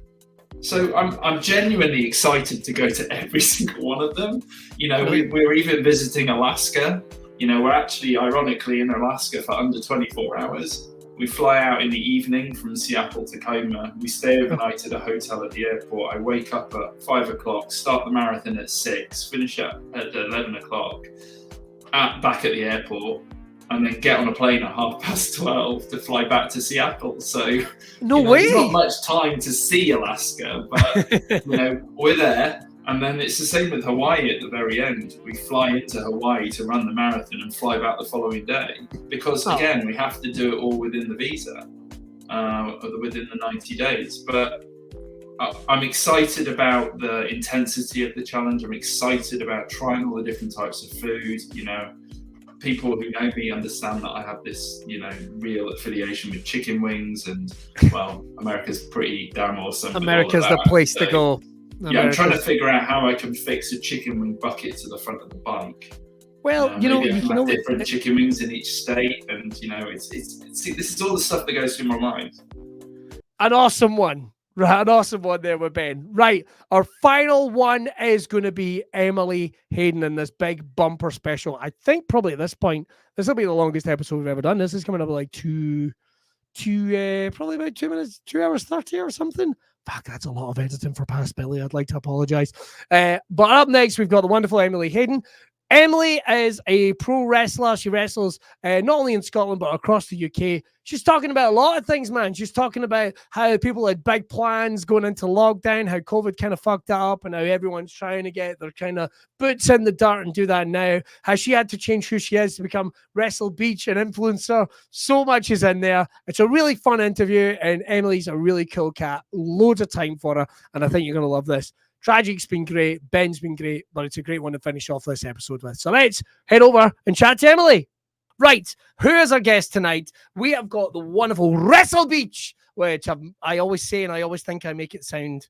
So I'm genuinely excited to go to every single one of them. We're even visiting Alaska. We're actually, ironically, in Alaska for under 24 hours. We fly out in the evening from Seattle, Tacoma. We stay overnight at a hotel at the airport. I wake up at 5 o'clock, start the marathon at 6, finish at 11 o'clock, back at the airport, and then get on a plane at 12:30 to fly back to Seattle. So there's not much time to see Alaska, but we're there. And then it's the same with Hawaii at the very end. We fly into Hawaii to run the marathon and fly back the following day. Because again, we have to do it all within the visa, within the 90 days. But I'm excited about the intensity of the challenge. I'm excited about trying all the different types of food. People who know me understand that I have this, real affiliation with chicken wings, and America's pretty damn awesome.
America's the place to go.
I'm trying to figure out how I can fix a chicken wing bucket to the front of the bike.
Well, you can
have different chicken wings in each state, and this is all the stuff that goes through my mind.
An awesome one. Right, an awesome one there with Ben. Right, our final one is going to be Emily Hayden in this big bumper special. I think probably at this point, this will be the longest episode we've ever done. This is coming up like probably about 2 minutes, 2 hours 30 or something. Fuck, that's a lot of editing for past Billy. I'd like to apologize. But up next, we've got the wonderful Emily Hayden. Emily is a pro wrestler. She wrestles not only in Scotland, but across the UK. She's talking about a lot of things, man. She's talking about how people had big plans going into lockdown, how COVID kind of fucked that up, and how everyone's trying to get their kind of boots in the dirt and do that now. How she had to change who she is to become Wrestle Beach, an influencer. So much is in there. It's a really fun interview, and Emily's a really cool cat. Loads of time for her, and I think you're going to love this. Tragic's been great, Ben's been great, but it's a great one to finish off this episode with. So let's head over and chat to Emily. Right, who is our guest tonight? We have got the wonderful Wrestle Beach, which I always say, and I always think I make it sound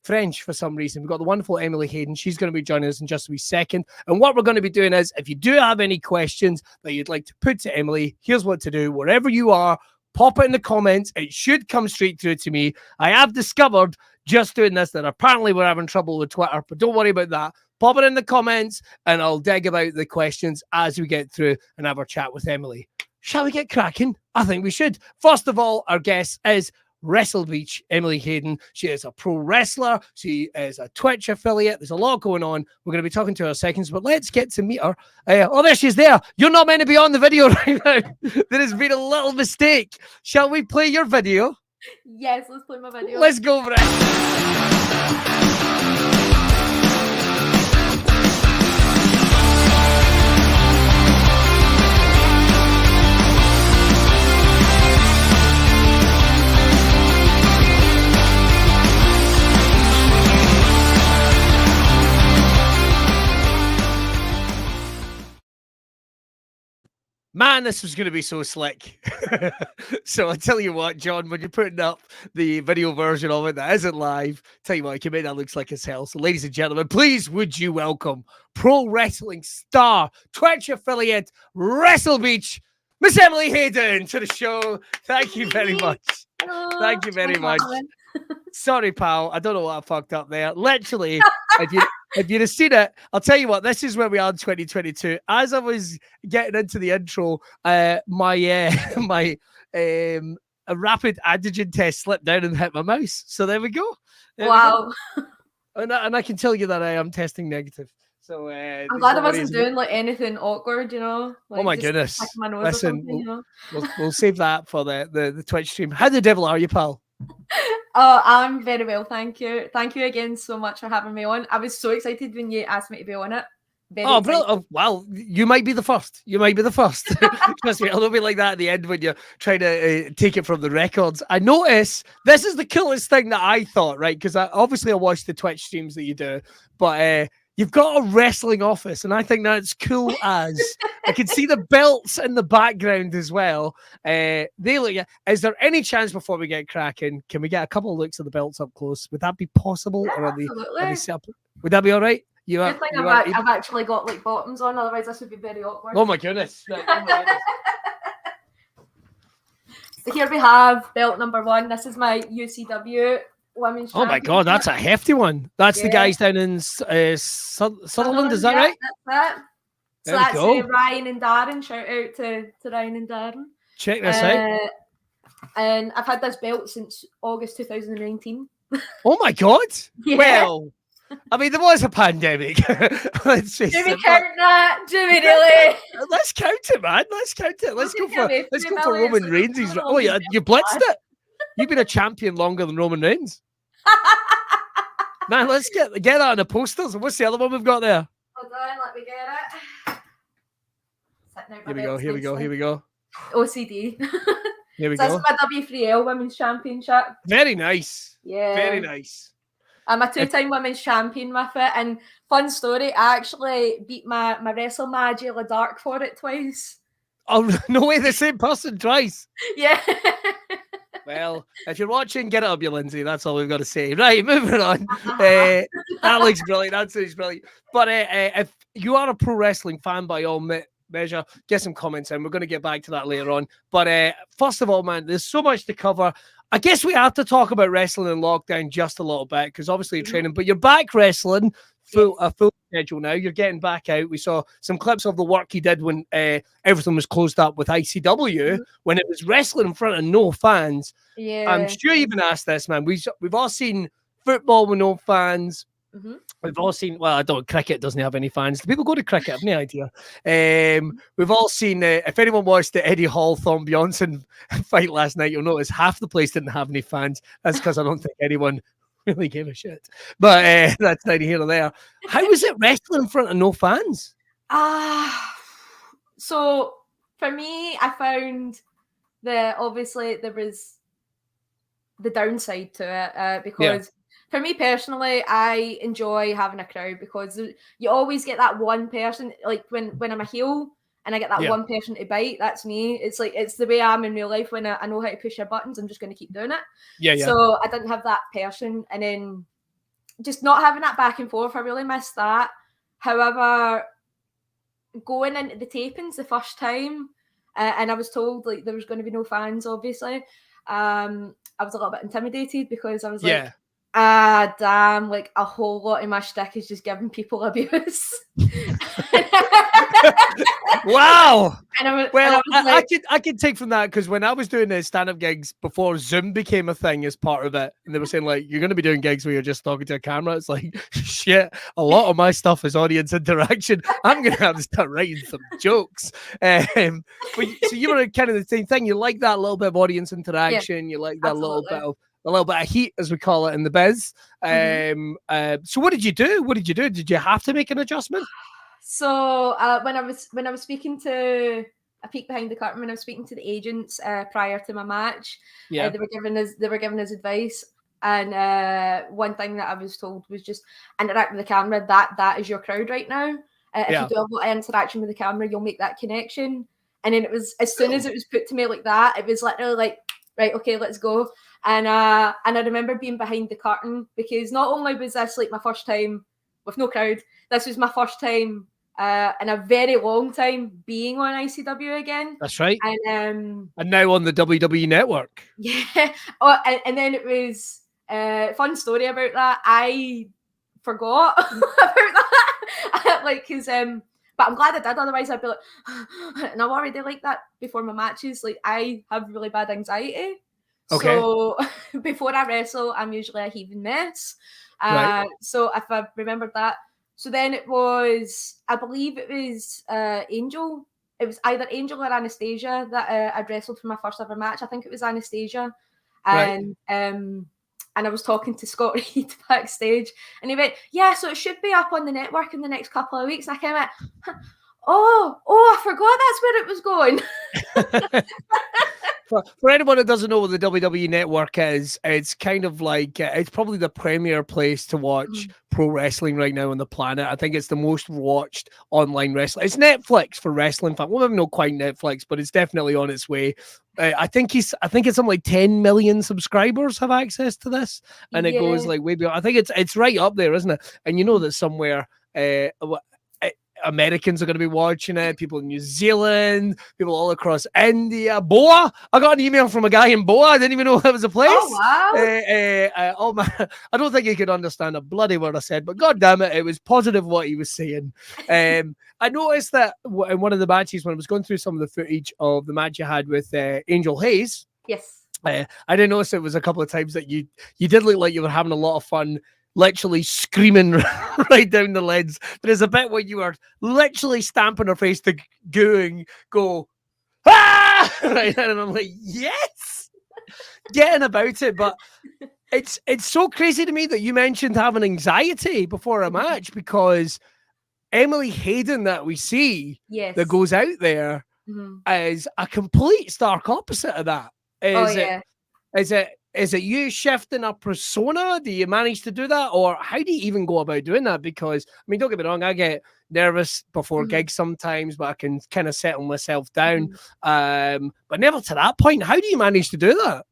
French for some reason. We've got the wonderful Emily Hayden. She's going to be joining us in just a wee second. And what we're going to be doing is, if you do have any questions that you'd like to put to Emily, here's what to do. Wherever you are, pop it in the comments. It should come straight through to me. I have discovered just doing this that apparently we're having trouble with Twitter, but don't worry about that. Pop it in the comments and I'll dig about the questions as we get through and have our chat with Emily. Shall we get cracking? I think we should. First of all, our guest is Wrestle Beach, Emily Hayden. She is a pro wrestler. She is a Twitch affiliate. There's a lot going on. We're going to be talking to her in seconds, but let's get to meet her. There she's there. You're not meant to be on the video right now. There has been a little mistake. Shall we play your video?
Yes, let's play my video.
Let's go for it. Man, this was going to be so slick. So I tell you what, John, when you're putting up the video version of it that isn't live, tell you what, I can make that looks like as hell. So ladies and gentlemen, please would you welcome pro wrestling star, Twitch affiliate, Wrestle Beach, Miss Emily Hayden to the show. Thank you very much. Thank you very much. Sorry, pal. I don't know what I fucked up there. Literally, if you'd have seen it, I'll tell you what, this is where we are in 2022. As I was getting into the intro, my a rapid antigen test slipped down and hit my mouse. So there we go.
Wow.
And I can tell you that I am testing negative. So
I'm glad I wasn't doing like anything awkward, you know. Like,
oh my goodness.
Listen,
we'll save that for the Twitch stream. How the devil are you, pal?
Oh, I'm very well, thank you. Thank you again so much for having me on. I was so excited when you asked me to be on it.
Well, you might be the first. You might be the first. Trust me, it'll be like that at the end when you're trying to take it from the records. I notice this is the coolest thing that I thought, right? Because I watch the Twitch streams that you do, but you've got a wrestling office, and I think that's cool as. I can see the belts in the background as well. They look. Is there any chance before we get cracking, can we get a couple of looks at the belts up close? Would that be possible?
Yeah,
or
absolutely.
Would that be all right?
I've actually got like bottoms on, otherwise this would be very awkward.
Oh my goodness.
So here we have belt number 1. This is my UCW women's.
Oh my god, that's a hefty one. That's the guys down in Sutherland, is that right?
That's it. So that's Ryan and Darren. Shout out to Ryan and Darren.
Check this out.
And I've had this belt since August 2019.
Oh my God.
Yeah.
Well, I mean, there was a pandemic. Let's face
Do we
it,
count that? Do we really?
let's count it, man. Let's count it. Let's go for
Million,
Roman Reigns. Oh yeah, you blitzed it. You've been a champion longer than Roman Reigns. Man, let's get that on the posters. What's the other one we've got there?
Hold on, let me get it.
Here we go.
OCD.
Here we
So
go.
this is my W3L Women's Championship.
Very nice.
Yeah.
Very nice.
I'm a 2-time women's champion with it. And fun story, I actually beat my wrestle Jayla Dark for it twice.
Oh, no way, the same person twice.
Yeah.
Well, if you're watching, get it up, you Lindsay. That's all we've got to say. Right, moving on. That looks brilliant. That looks brilliant. But if you are a pro wrestling fan by all measure, get some comments in. We're going to get back to that later on. But first of all, man, there's so much to cover. I guess we have to talk about wrestling in lockdown just a little bit because obviously you're training, but you're back wrestling a full schedule now. You're getting back out. We saw some clips of the work he did when everything was closed up with ICW, when it was wrestling in front of no fans.
Yeah.
I'm sure you've been asked this, man. We've all seen football with no fans.
Mm-hmm.
We've all seen, cricket doesn't have any fans. Do people go to cricket? I have no idea. We've all seen, if anyone watched the Eddie Hall, Thom Bjornsson fight last night, you'll notice half the place didn't have any fans. That's because I don't think anyone really gave a shit. But that's neither here nor there. How was it wrestling in front of no fans?
So for me, I found that obviously there was the downside to it because for me personally, I enjoy having a crowd because you always get that one person, like when I'm a heel and I get that one person to bite, that's me. It's like, it's the way I am in real life. When I know how to push your buttons, I'm just going to keep doing it. Yeah. So I didn't have that person. And then just not having that back and forth, I really missed that. However, going into the tapings the first time, and I was told like there was going to be no fans, obviously, I was a little bit intimidated because I was like, damn, like a whole lot of my shtick is just giving people abuse.
Wow.
And
I can take from that because when I was doing the stand-up gigs before Zoom became a thing as part of it, and they were saying like, you're going to be doing gigs where you're just talking to a camera. It's like, shit, a lot of my stuff is audience interaction. I'm going to have to start writing some jokes. But so you were kind of the same thing. You like that little bit of audience interaction. You like that
absolutely.
a little bit of heat, as we call it in the biz. So what did you do? Did you have to make an adjustment?
So when I was speaking to a peek behind the curtain, when I was speaking to the agents prior to my match, they were giving us advice. And one thing that I was told was just interact with the camera. That is your crowd right now. If you do a lot of interaction with the camera, you'll make that connection. And then it was, as soon as it was put to me like that, it was literally like, right, okay, let's go. And I remember being behind the curtain because not only was this like my first time with no crowd, this was my first time in a very long time being on ICW again.
That's right.
And
now on the WWE Network.
Yeah. Oh, and then it was fun story about that. I forgot about that, like, because but I'm glad I did. Otherwise, I'd be like, and I'm already like that before my matches. Like, I have really bad anxiety. Okay. So before I wrestle, I'm usually a heaving mess. Right. So if I remembered that. So then it was, I believe it was Angel. It was either Angel or Anastasia that I'd wrestled for my first ever match. I think it was Anastasia. And and I was talking to Scott Reed backstage, and he went, "Yeah, so it should be up on the network in the next couple of weeks." And I came out, "Oh, I forgot that's where it was going."
For anyone that doesn't know what the WWE Network is, it's kind of like, it's probably the premier place to watch pro wrestling right now on the planet. I think it's the most watched online wrestling. It's Netflix for wrestling fans. Well, maybe not quite Netflix, but it's definitely on its way. I think it's something like 10 million subscribers have access to this, and it goes like way beyond. I think it's right up there, isn't it? And you know that somewhere Americans are going to be watching it, people in New Zealand, people all across India. Boa, I got an email from a guy in Boa. I didn't even know that was a place. Oh wow! I don't think he could understand a bloody word I said, but god damn it, it was positive what he was saying. I noticed that in one of the matches when I was going through some of the footage of the match you had with Angel Hayes.
Yes.
I did notice it was a couple of times that you did look like you were having a lot of fun, literally screaming right down the lens. There's a bit where you were literally stamping her face to go, ah! Right, and I'm like, yes, getting about it. But it's so crazy to me that you mentioned having anxiety before a match, because Emily Hayden that we see that goes out there is a complete stark opposite of that. Is it you shifting a persona? Do you manage to do that? Or how do you even go about doing that? Because, I mean, don't get me wrong, I get nervous before gigs sometimes, but I can kind of settle myself down. But never to that point. How do you manage to do that?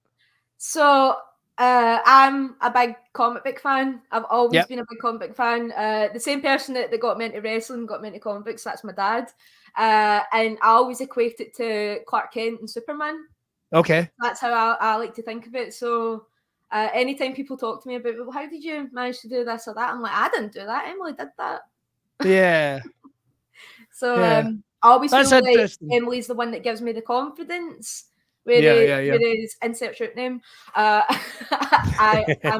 So, I'm a big comic book fan. I've always been a big comic book fan. The same person that got me into wrestling got me into comic books. That's my dad. And I always equate it to Clark Kent and Superman.
Okay.
That's how I like to think of it. So anytime people talk to me about, well, how did you manage to do this or that? I'm like, I didn't do that. Emily did that.
Yeah.
I always feel like Emily's the one that gives me the confidence. Whereas insert shoot name, I'm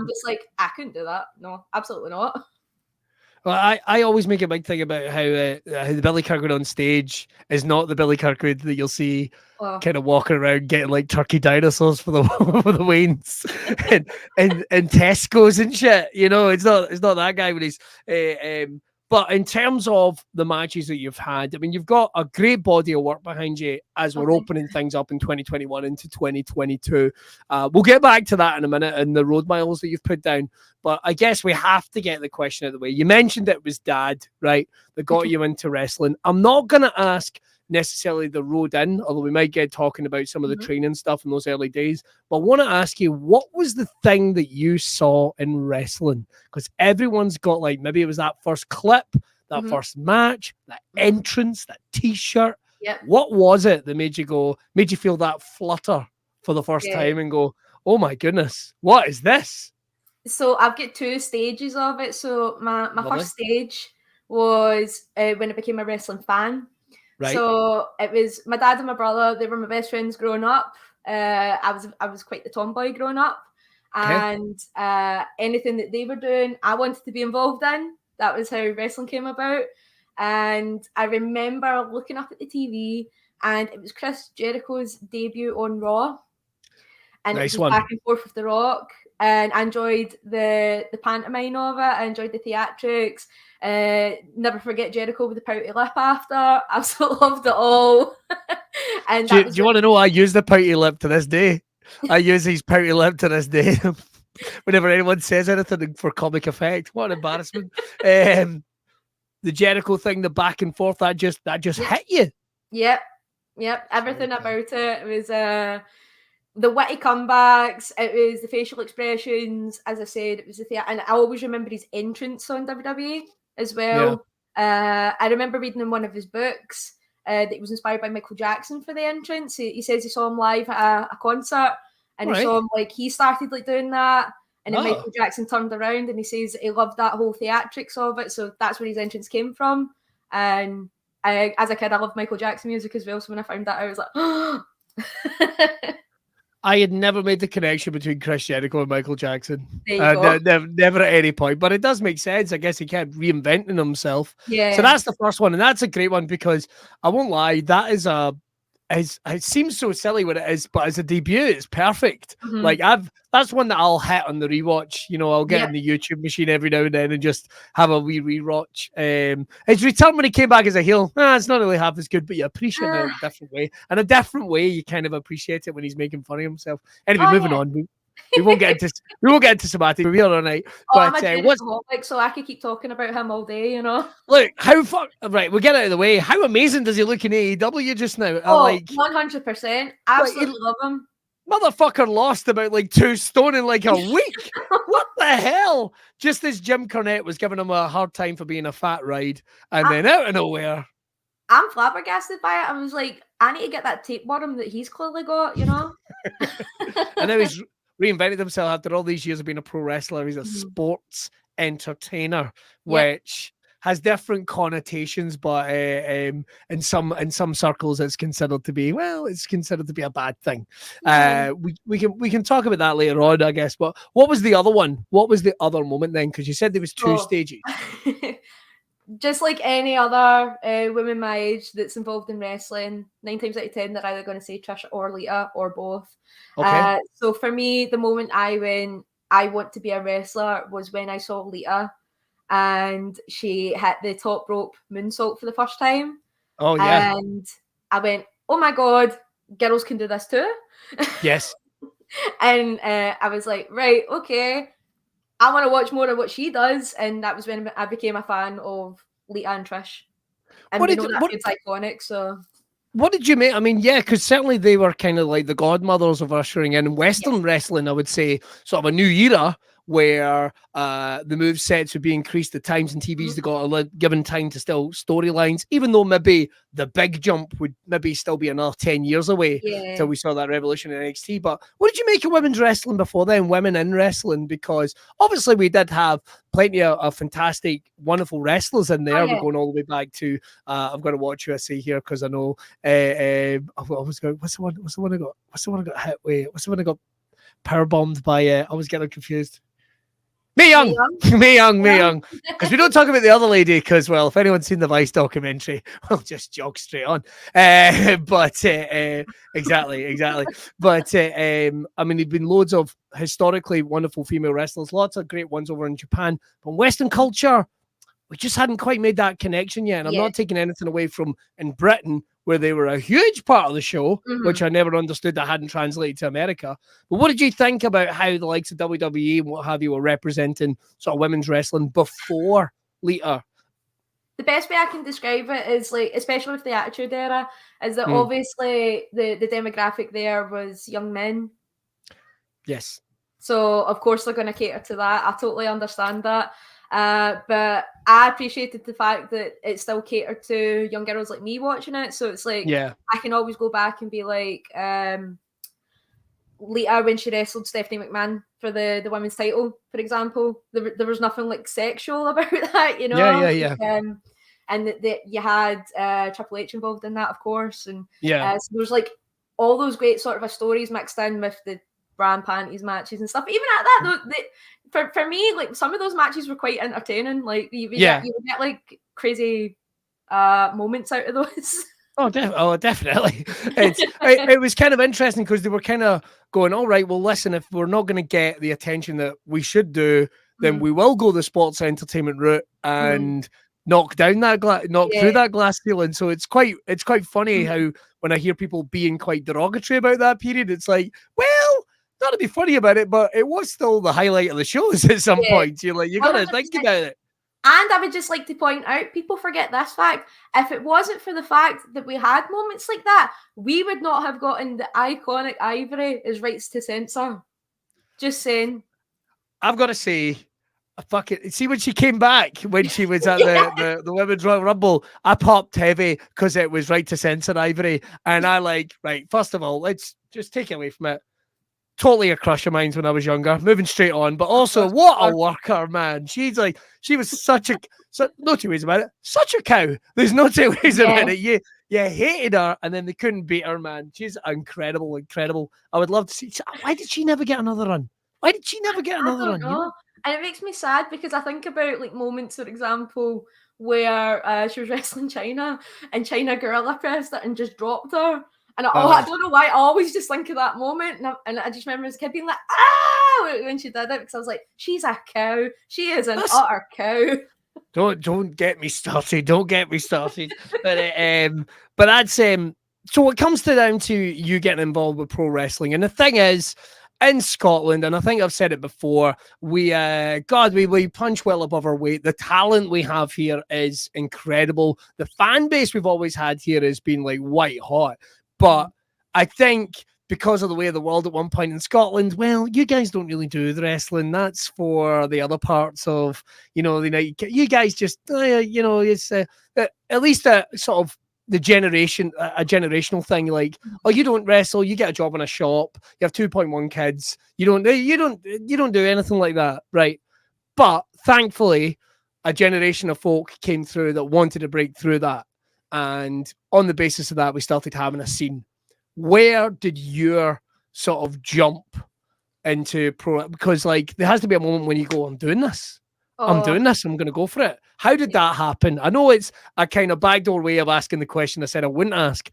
just like, I couldn't do that. No, absolutely not.
Well, I always make a big thing about how the Billy Kirkwood on stage is not the Billy Kirkwood that you'll see kind of walking around getting like turkey dinosaurs for the for the Waynes and Tesco's and shit. You know, it's not that guy when he's. But in terms of the matches that you've had, I mean, you've got a great body of work behind you as we're opening things up in 2021 into 2022. We'll get back to that in a minute and the road miles that you've put down. But I guess we have to get the question out of the way. You mentioned it was Dad, right, that got you into wrestling. I'm not going to ask necessarily the road in, although we might get talking about some of the training stuff in those early days. But I want to ask you, what was the thing that you saw in wrestling? Because everyone's got, like, maybe it was that first clip, that first match, that entrance, that t-shirt.
Yep.
What was it that made you feel that flutter for the first time and go, oh my goodness, what is this?
So I've got two stages of it. So my first stage was when I became a wrestling fan. Right. So it was my dad and my brother. They were my best friends growing up. I was quite the tomboy growing up, and anything that they were doing, I wanted to be involved in. That was how wrestling came about. And I remember looking up at the TV, and it was Chris Jericho's debut on Raw, and it was back and forth with The Rock. And I enjoyed the pantomime of it. I enjoyed the theatrics. Never forget Jericho with the pouty lip after. Absolutely loved it all. And
do you want to know? I use the pouty lip to this day. I use his pouty lip to this day. Whenever anyone says anything for comic effect, what an embarrassment. The Jericho thing, the back and forth, that just hit you.
Yep. Everything about it was the witty comebacks, it was the facial expressions, as I said, it was the theatre, and I always remember his entrance on WWE as well. I remember reading in one of his books that he was inspired by Michael Jackson for the entrance. He says he saw him live at a concert, and he saw him, like, he started like doing that, and then Michael Jackson turned around, and he says he loved that whole theatrics of it, so that's where his entrance came from. And as a kid, I loved Michael Jackson music as well, so when I found that, I was like, oh.
I had never made the connection between Chris Jericho and Michael Jackson. Never at any point. But it does make sense. I guess he kept reinventing himself. Yeah. So that's the first one. And that's a great one because I won't lie, that is it seems so silly when it is, but as a debut, it's perfect. Like that's one that I'll hit on the rewatch. You know, I'll get in the YouTube machine every now and then and just have a wee rewatch. His return when he came back as a heel, it's not really half as good, but you appreciate it in a different way. And a different way, you kind of appreciate it when he's making fun of himself. Anyway, moving on. We won't get into Samati. We're here all night.
But so I could keep talking about him all day, you know.
Look, right, we'll get out of the way. How amazing does he look in AEW just now?
100%. Absolutely love him.
Motherfucker lost about like 2 stone in like a week. What the hell? Just as Jim Cornette was giving him a hard time for being a fat ride, and then out of nowhere.
I'm flabbergasted by it. I was like, I need to get that tapeworm that he's clearly got, you know.
And now he's reinvented himself after all these years of being a pro wrestler. He's a sports entertainer, which has different connotations, but in some circles, it's considered to be a bad thing. We can talk about that later on, I guess. But what was the other one? What was the other moment then? Because you said there was two stages.
Just like any other women my age that's involved in wrestling, 9 times out of 10 they're either going to say Trish or Lita or both.
Okay.
So for me, the moment I went, I want to be a wrestler, was when I saw Lita and she hit the top rope moonsault for the first time.
Oh yeah.
And I went, oh my god, girls can do this too.
Yes.
And I was like, right, okay, I want to watch more of what she does. And that was when I became a fan of Lita and Trish. And it's iconic, so...
What did you make? I mean, yeah, because certainly they were kind of like the godmothers of ushering in Western wrestling, I would say, sort of a new era where the move sets would be increased at times, and TVs they got given time to still storylines, even though maybe the big jump would maybe still be another 10 years away till we saw that revolution in NXT. But what did you make of women's wrestling before then, women in wrestling? Because obviously we did have plenty of fantastic, wonderful wrestlers in there. We're going all the way back to I've got to watch who I see here because I know what's the one I got hit with? What's the one I got power bombed by? I was getting confused. Mae Young. Because we don't talk about the other lady because, well, if anyone's seen the Vice documentary, we'll just jog straight on. Exactly. But I mean, there've been loads of historically wonderful female wrestlers, lots of great ones over in Japan. But in Western culture, we just hadn't quite made that connection yet. And I'm not taking anything away from in Britain, where they were a huge part of the show, which I never understood that hadn't translated to America. But what did you think about how the likes of WWE and what have you were representing sort of women's wrestling before Lita?
The best way I can describe it is, like, especially with the Attitude Era, is that obviously the demographic there was young men.
Yes.
So, of course, they're going to cater to that. I totally understand that. But I appreciated the fact that it still catered to young girls like me watching it. So it's like, I can always go back and be like, Lita, when she wrestled Stephanie McMahon for the women's title, for example, there was nothing like sexual about that, you know?
Yeah.
And that you had Triple H involved in that, of course. And
so
there's like all those great sort of stories mixed in with the bra and panties matches and stuff. Even at that, though, for me, like, some of those matches were quite entertaining. Like, you would get like crazy moments out of those.
Oh, definitely. It was kind of interesting because they were kind of going, all right, well, listen, if we're not going to get the attention that we should do, then we will go the sports entertainment route and knock through that glass ceiling. So it's quite funny how when I hear people being quite derogatory about that period, it's like, well, not to be funny about it, but it was still the highlight of the shows at some point. You're like, you got to think about it.
And I would just like to point out, people forget this fact. If it wasn't for the fact that we had moments like that, we would not have gotten the iconic Ivory as rights to censor. Just saying. I've
got to say, see when she came back, when she was at the Women's Royal Rumble, I popped heavy because it was right to censor Ivory. And I right, first of all, let's just take it away from it. Totally a crush of mine when I was younger, moving straight on, but also what a worker, man. She was no two ways about it, such a cow. There's no two ways about it. You hated her and then they couldn't beat her, man. She's incredible. I would love to see. Why did she never get another run? I don't know.
And it makes me sad because I think about like moments, for example, where she was wrestling China and China gorilla pressed her and just dropped her. And I don't know why, I always just think of that moment. And I just remember as a kid being like, when she did it, because I was like, she's a cow. She is an utter cow.
Don't get me started. But that's so it comes down to you getting involved with pro wrestling. And the thing is, in Scotland, and I think I've said it before, we punch well above our weight. The talent we have here is incredible. The fan base we've always had here has been like white hot. But I think because of the way of the world at one point in Scotland, well, you guys don't really do the wrestling. That's for the other parts of, the night. You guys just, it's at least a sort of a generational thing. Like, oh, you don't wrestle, you get a job in a shop, you have 2.1 kids. You don't do anything like that, right? But thankfully, a generation of folk came through that wanted to break through that. And on the basis of that, we started having a scene. Where did your sort of jump into pro? Because like there has to be a moment when you go, I'm doing this. I'm doing this. I'm going to go for it. How did that happen? I know it's a kind of backdoor way of asking the question I said I wouldn't ask,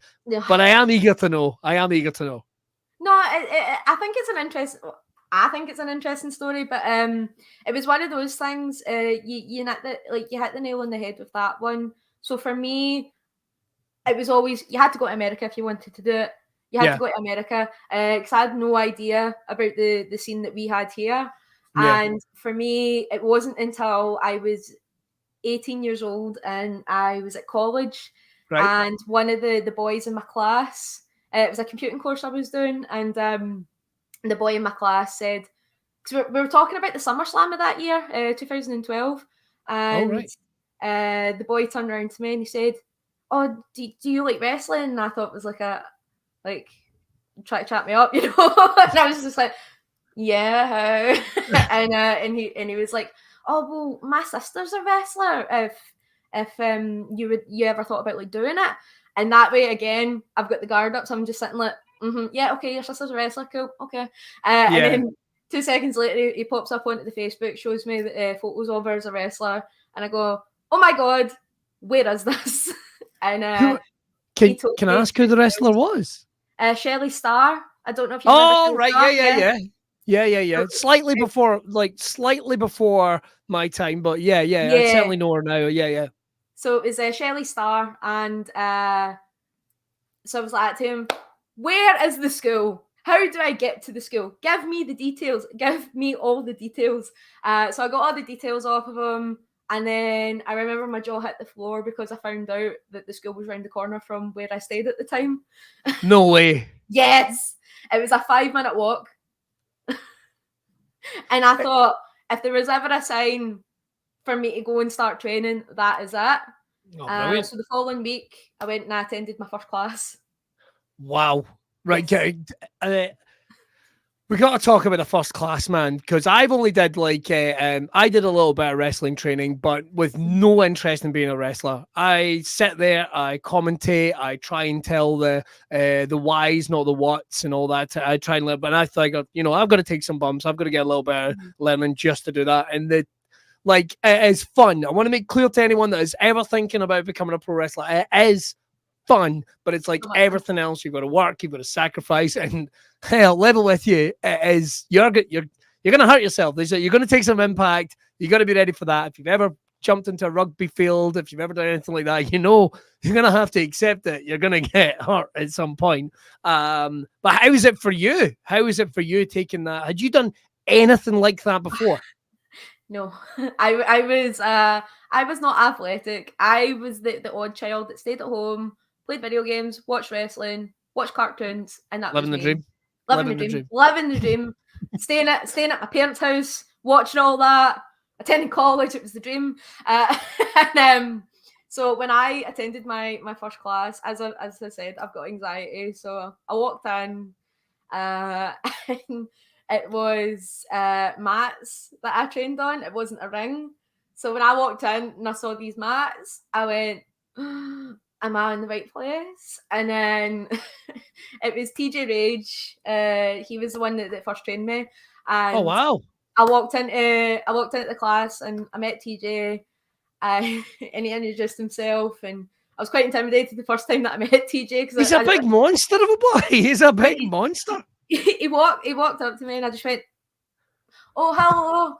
but I am eager to know.
No, I think it's an interesting story, but it was one of those things. You hit the nail on the head with that one. So for me, it was always you had to go to America if you wanted to do it. You had to go to America because I had no idea about the scene that we had here. Yeah. And for me, it wasn't until I was 18 years old and I was at college, and one of the boys in my class, it was a computing course I was doing, and the boy in my class said, because we were talking about the SummerSlam of that year, 2012, and the boy turned around to me and he said, "Oh, do you like wrestling?" And I thought it was try to chat me up, you know. And I was just like, yeah. and he was like, "Oh, well, my sister's a wrestler. If you ever thought about like doing it?" And that way again, I've got the guard up, so I'm just sitting like, yeah, okay, your sister's a wrestler, cool, okay. And then 2 seconds later, he pops up onto the Facebook, shows me the photos of her as a wrestler, and I go, "Oh my god, where is this?" And
can I ask who the wrestler was?
Shelley Starr. I don't know if you remember.
Oh, yeah. Slightly before my time, but yeah. I certainly know her now. Yeah.
So it was Shelley Starr, and so I was like to him, "Where is the school? How do I get to the school? Give me the details. Give me all the details." So I got all the details off of him, and then I remember my jaw hit the floor because I found out that the school was around the corner from where I stayed at the time.
No way.
Yes, it was a 5-minute walk. And I thought, if there was ever a sign for me to go and start training, that is it. So the following week, I went and I attended my first class.
Wow. Right. We got to talk about the first class, man, because I've only did I did a little bit of wrestling training, but with no interest in being a wrestler. I sit there, I commentate, I try and tell the whys, not the whats, and all that. I try and learn, but I think, I've got to take some bumps. I've got to get a little bit of learning just to do that. And it is fun. I want to make clear to anyone that is ever thinking about becoming a pro wrestler, it is fun, but it's like everything else. You've got to work, you've got to sacrifice, and hell, level with you, it is you're gonna hurt yourself. You're gonna take some impact. You got to be ready for that. If you've ever jumped into a rugby field, if you've ever done anything like that, you're gonna have to accept it. You're gonna get hurt at some point. But how is it for you? How is it for you taking that? Had you done anything like that before?
No, I was not athletic. I was the odd child that stayed at home, played video games, watched wrestling, watched cartoons, and that
living
was
the dream.
Living the dream. staying at my parents' house, watching all that, attending college. It was the dream. So when I attended my first class, as I said, I've got anxiety. So I walked in, and it was mats that I trained on. It wasn't a ring. So when I walked in and I saw these mats, I went, "Am I in the right place?" And then it was TJ Rage. He was the one that first trained me. And
oh wow!
I walked into the class and I met TJ, and he introduced himself, and I was quite intimidated the first time that I met TJ because
he's a big monster of a boy. He's a big monster.
He walked up to me and I just went, "Oh, hello,"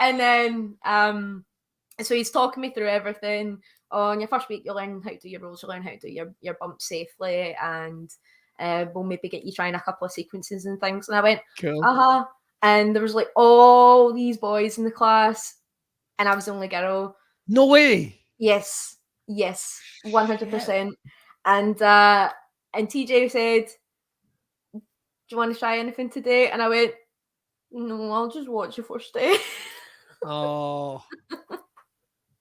and then so he's talking me through everything. On your first week, you'll learn how to do your rolls, you'll learn how to do your bumps safely, and we'll maybe get you trying a couple of sequences and things. And I went,
cool.
And there was like all these boys in the class, and I was the only girl.
No way.
Yes, 100%. And TJ said, "Do you want to try anything today?" And I went, "No, I'll just watch you first day."
Oh.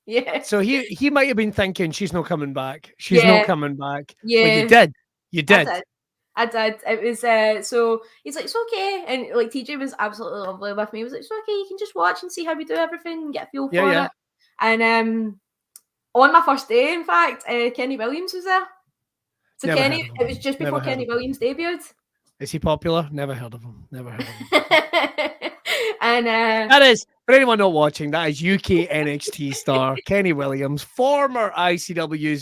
Yeah.
So he might have been thinking she's not coming back. She's not coming back.
Yeah.
But you did.
I did. It was so he's like, it's okay, and like TJ was absolutely lovely with me. He was like, it's okay, you can just watch and see how we do everything and get a feel for it. And on my first day, in fact, Kenny Williams was there. So
Never
Kenny,
heard of him.
it was just before Kenny Williams debuted.
Is he popular? Never heard of him. Never heard of him.
And
that is, for anyone not watching, that is UK NXT star Kenny Williams, former ICW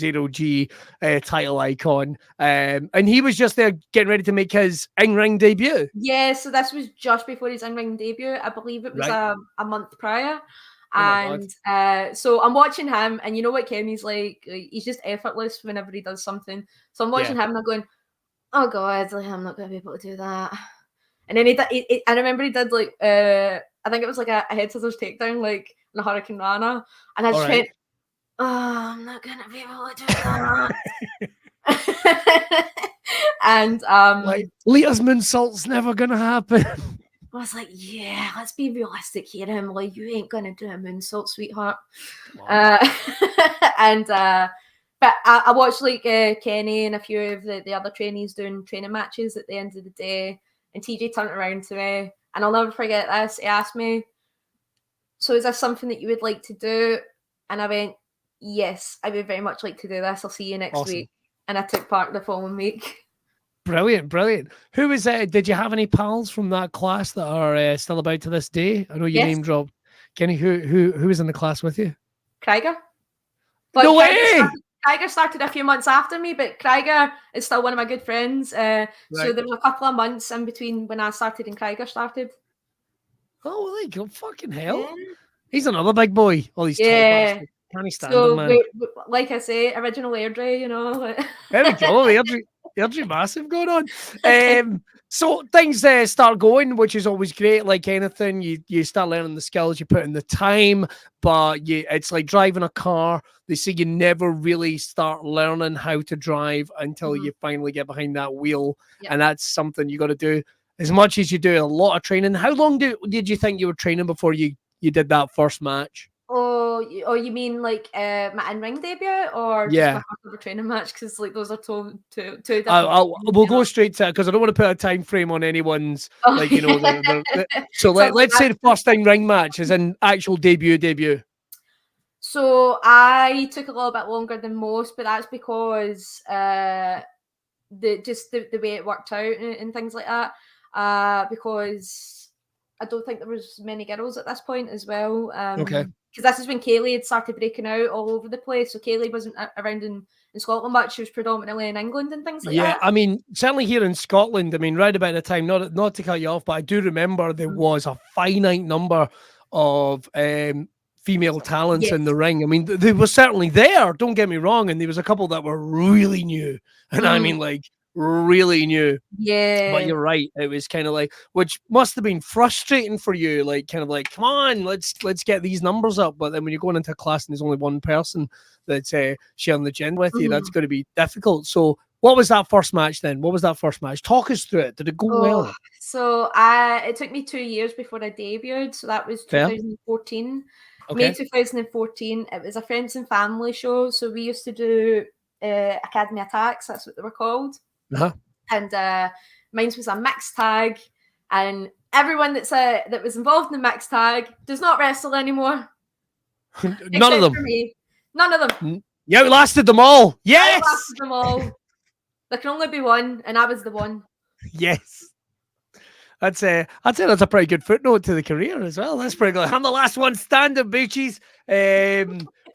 0G title icon. And he was just there getting ready to make his in-ring debut.
Yeah, so this was just before his in-ring debut. I believe it was a month prior. And so I'm watching him, and you know what Kenny's like? He's just effortless whenever he does something. So I'm watching him and I'm going, oh God, like, I'm not going to be able to do that. And then I remember he did like, I think it was like a head scissors takedown, like in a Hurricane Rana. And I just went, oh, I'm not going to be able to do that. And
like, Lita's moonsault's never going to happen.
I was like, yeah, let's be realistic here. I'm like, you ain't going to do a moonsault, sweetheart. But I watched like Kenny and a few of the other trainees doing training matches at the end of the day. And TJ turned around to me, and I'll never forget this. He asked me, so is this something that you would like to do? And I went, yes, I would very much like to do this. I'll see you next week. And I took part the following week.
Brilliant, brilliant. Who was did you have any pals from that class that are still about to this day? I know you name dropped. Kenny, who was in the class with you?
Krieger.
No way!
Krieger started a few months after me, but Krieger is still one of my good friends. So there was a couple of months in between when I started and Krieger started.
Oh, like, oh, fucking hell. Yeah. He's another big boy. All these tall bastards. Can't stand
him,
man.
Like I say, original Airdrie, you know.
There we go. Airdrie massive going on. So things start going, which is always great. Like anything, you start learning the skills, you put in the time, but it's like driving a car. They say you never really start learning how to drive until you finally get behind that wheel. Yep. And that's something you got to do as much as you do a lot of training. How long did you think you were training before you did that first match?
Oh, you mean like my in-ring debut or just my first ever training match? Because like those are two different.
We'll go straight to it because I don't want to put a time frame on anyone's. Like you know, so let's say the first in-ring match is an actual debut.
So I took a little bit longer than most, but that's because the way it worked out and things like that. Because I don't think there was many girls at this point as well.
Okay.
Because this is when Kaylee had started breaking out all over the place. So Kaylee wasn't around in Scotland much. She was predominantly in England and things like that.
Yeah, I mean, certainly here in Scotland, I mean, right about the time, not to cut you off, but I do remember there was a finite number of female talents in the ring. I mean, they were certainly there, don't get me wrong, and there was a couple that were really new. And I mean, like, really new.
Yeah.
But you're right. It was kind of like, which must have been frustrating for you, like kind of like, come on, let's get these numbers up. But then when you're going into a class and there's only one person that's sharing the gym with you, that's going to be difficult. So what was that first match then? What was that first match? Talk us through it. Did it go well?
So it took me 2 years before I debuted. So that was 2014. Okay. May 2014. It was a friends and family show. So we used to do Academy Attacks. That's what they were called.
Uh-huh.
And mine was a mixed tag, and everyone that was involved in the mixed tag does not wrestle anymore.
None of them.
For me. None of them.
You outlasted them all. Yes.
I outlasted them all. There can only be one, and I was the one.
Yes. I'd say that's a pretty good footnote to the career as well. That's pretty good. I'm the last one standing, bitches.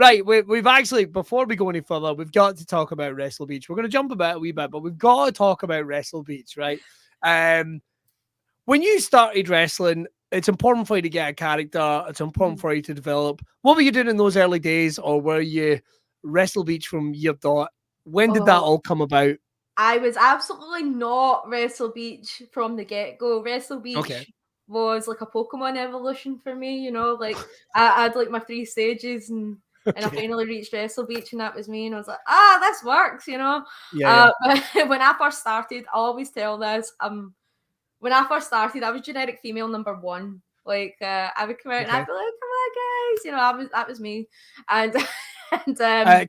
Right, we've actually, before we go any further, we've got to talk about Wrestle Beach. We're going to jump a wee bit, but we've got to talk about Wrestle Beach, right? When you started wrestling, it's important for you to get a character. It's important for you to develop. What were you doing in those early days, or were you Wrestle Beach from year dot? When did that all come about?
I was absolutely not Wrestle Beach from the get-go. Wrestle Beach was like a Pokemon evolution for me, you know, like I had like my 3 stages and I finally reached Wrestle Beach and that was me. And I was like, this works, you know. But when I first started, I always tell this, when I first started, I was generic female number 1. Like I would come out and I'd be like, come on guys, you know, that was me. And And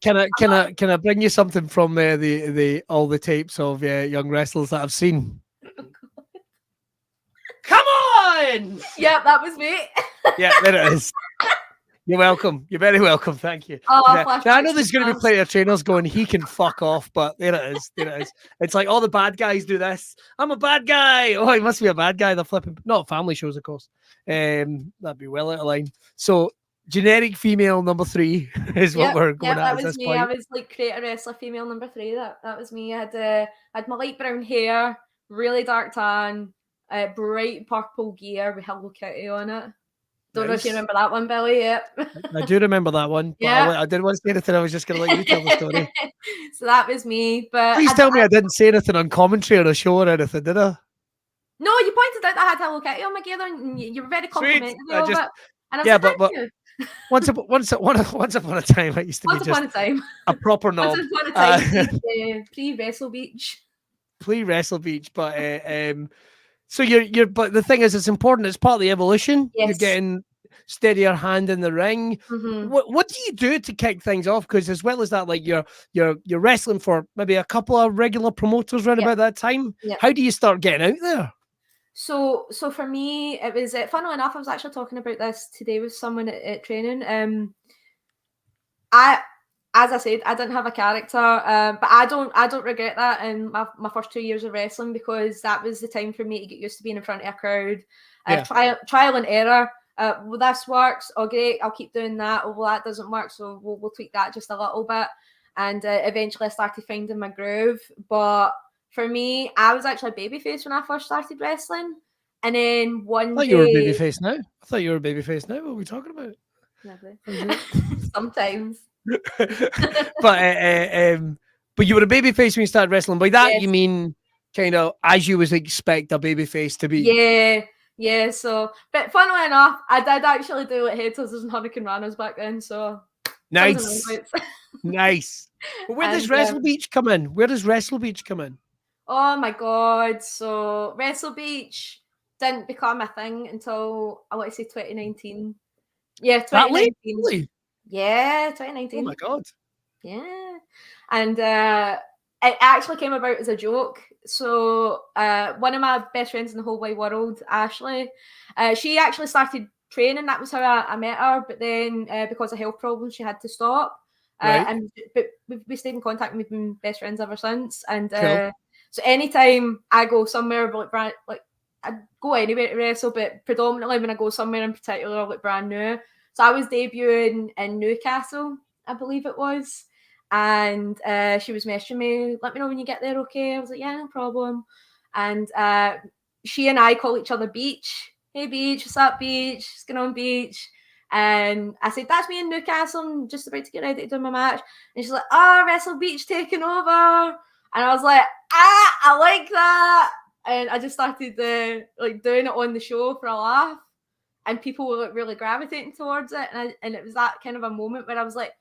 can I bring you something from the all the tapes of young wrestlers that I've seen? Come on!
Yeah, that was me.
Yeah, there it is. You're welcome. You're very welcome. Thank you.
Oh,
Now, I know there's going to be plenty of trainers going, he can fuck off, but there it is. There it is. It's like all the bad guys do this. I'm a bad guy. Oh, he must be a bad guy. They're flipping. Not family shows, of course. That'd be well out of line. So, generic female number 3 is what we're going at
that was
this
me.
point.
I was like creator wrestler female number 3. That was me. I had my light brown hair, really dark tan, bright purple gear with Hello Kitty on it. Don't know if you remember that one, Billy. Yep.
I do remember that one. But
Yeah.
I didn't want to say anything. I was just going to let you tell the story.
So that was me. But
Please tell me I didn't say anything on commentary or a show or anything, did I?
No, you pointed out that I had Hello Kitty on my gear, and you were very complimentary of it. And I
yeah,
said,
but
you.
once upon a time, I used to be
upon a time.
a proper knob.
Once upon a time, pre-Wrestle Beach.
Pre-Wrestle Beach, but so you're. But the thing is, it's important. It's part of the evolution.
Yes.
You're getting steadier hand in the ring.
Mm-hmm.
What do you do to kick things off? Because as well as that, like you're wrestling for maybe a couple of regular promoters right about that time.
Yep.
How do you start getting out there?
So for me, it was funnily enough, I was actually talking about this today with someone at training. As I said, I didn't have a character, but I don't regret that in my first 2 years of wrestling, because that was the time for me to get used to being in front of a crowd. Trial and error. Well, this works. Oh, great! I'll keep doing that. Oh, well, that doesn't work, so we'll tweak that just a little bit. And eventually, I started finding my groove. But for me, I was actually a babyface when I first started wrestling, and then one day
you were a babyface now. I thought you were a babyface now. What are we talking about?
Never. Sometimes.
But you were a babyface when you started wrestling. By that you mean kind of as you would expect a babyface to be.
Yeah. So, but funnily enough, I did actually do like head tossers and hurricane runners back then. So
nice. But where does Wrestle Beach come in? Where does Wrestle Beach come in?
Oh my god! So Wrestle Beach didn't become a thing until I want to say 2019. Yeah, 2019.
Really?
Yeah, 2019.
Oh my god.
Yeah, and it actually came about as a joke. So one of my best friends in the whole wide world, Ashley, she actually started training. That was how I met her. But then because of health problems, she had to stop. But we stayed in contact and we've been best friends ever since. And so anytime I go somewhere, like I go anywhere to wrestle, but predominantly when I go somewhere in particular, like brand new. So I was debuting in Newcastle, I believe it was. And she was messaging me, let me know when you get there, okay? I was like, yeah, no problem. And she and I call each other Beach. Hey, Beach, what's up, Beach? What's going on, Beach? And I said, that's me in Newcastle. I'm just about to get ready to do my match. And she's like, Wrestle Beach taking over. And I was like, I like that. And I just started doing it on the show for a laugh. And people were like really gravitating towards it. And it was that kind of a moment where I was like,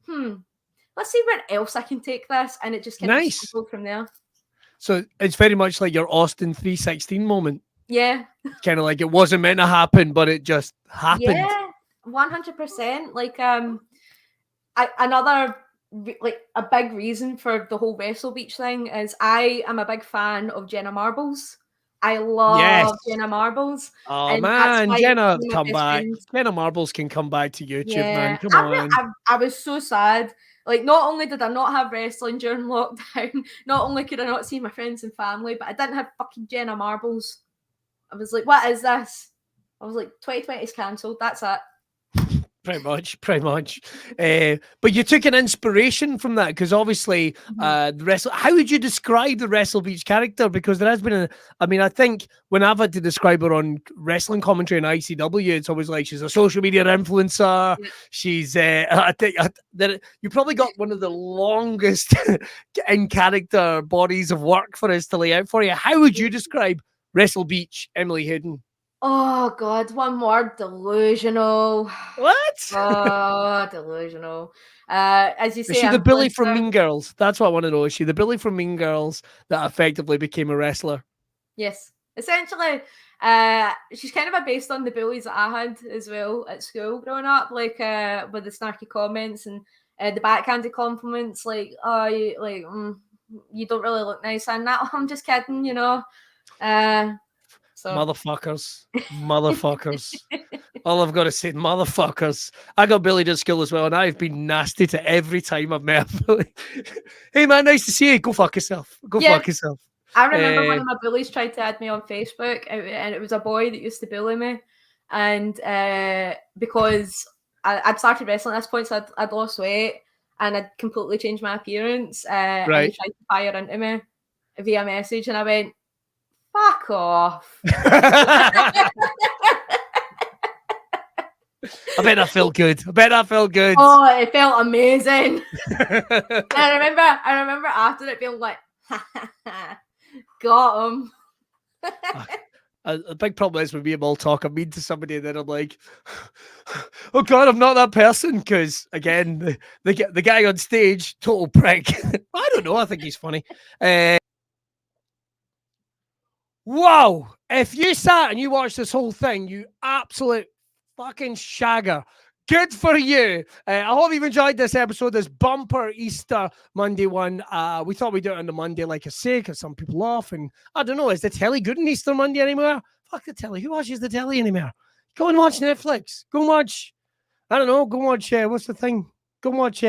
let's see where else I can take this. And it just kind of go from there. So
it's very much like your Austin 316 moment.
Yeah.
Kind of like it wasn't meant to happen, but it just happened.
Yeah, 100%. Like another like a big reason for the whole Wrestle Beach thing is I am a big fan of Jenna Marbles. I love Jenna Marbles.
Oh, and man, Jenna, come back. Jenna Marbles can come back to YouTube, man. Come on.
I was so sad. Like, not only did I not have wrestling during lockdown, not only could I not see my friends and family, but I didn't have fucking Jenna Marbles. I was like, what is this? I was like, 2020 is cancelled. That's it.
Pretty much. But you took an inspiration from that because obviously the how would you describe the Wrestle Beach character? Because there has been I think when I've had to describe her on wrestling commentary in ICW, it's always like she's a social media influencer. Yeah. She's I think that you probably got one of the longest in character bodies of work for us to lay out for you. How would you describe Wrestle Beach, Emily Hayden?
Oh God, one more, delusional.
What?
Oh, delusional. As you say,
is she the bully from Mean Girls? That's what I want to know. Is she the bully from Mean Girls that effectively became a wrestler?
Yes, essentially. She's kind of based on the bullies that I had as well at school growing up, like with the snarky comments and the backhanded compliments, like, oh, you don't really look nice, and that. I'm just kidding, you know. So
motherfuckers. All I've got to say, motherfuckers. I got bullied at school as well, and I've been nasty to every time I've met a bully. Hey man, nice to see you. Go fuck yourself. Fuck yourself.
I remember one of my bullies tried to add me on Facebook, and it was a boy that used to bully me, and because I'd started wrestling at this point, so I'd lost weight and I'd completely changed my appearance. And he tried to fire into me via message, and I went, "Fuck off."
I bet that felt good.
Oh, it felt amazing. And I remember after it being like, got him.
A big problem is when me and Mal talk, I'm mean to somebody, and then I'm like, oh God, I'm not that person. Because again, the guy on stage, total prick. I don't know. I think he's funny. Wow. If you sat and you watched this whole thing, you absolute fucking shagger. Good for you. I hope you've enjoyed this episode, this bumper Easter Monday one. We thought we'd do it on the Monday, like I say, because some people off. And I don't know, is the telly good on Easter Monday anymore? Fuck the telly. Who watches the telly anymore? Go and watch Netflix. Go and watch, I don't know, go and watch, what's the thing? Go and watch,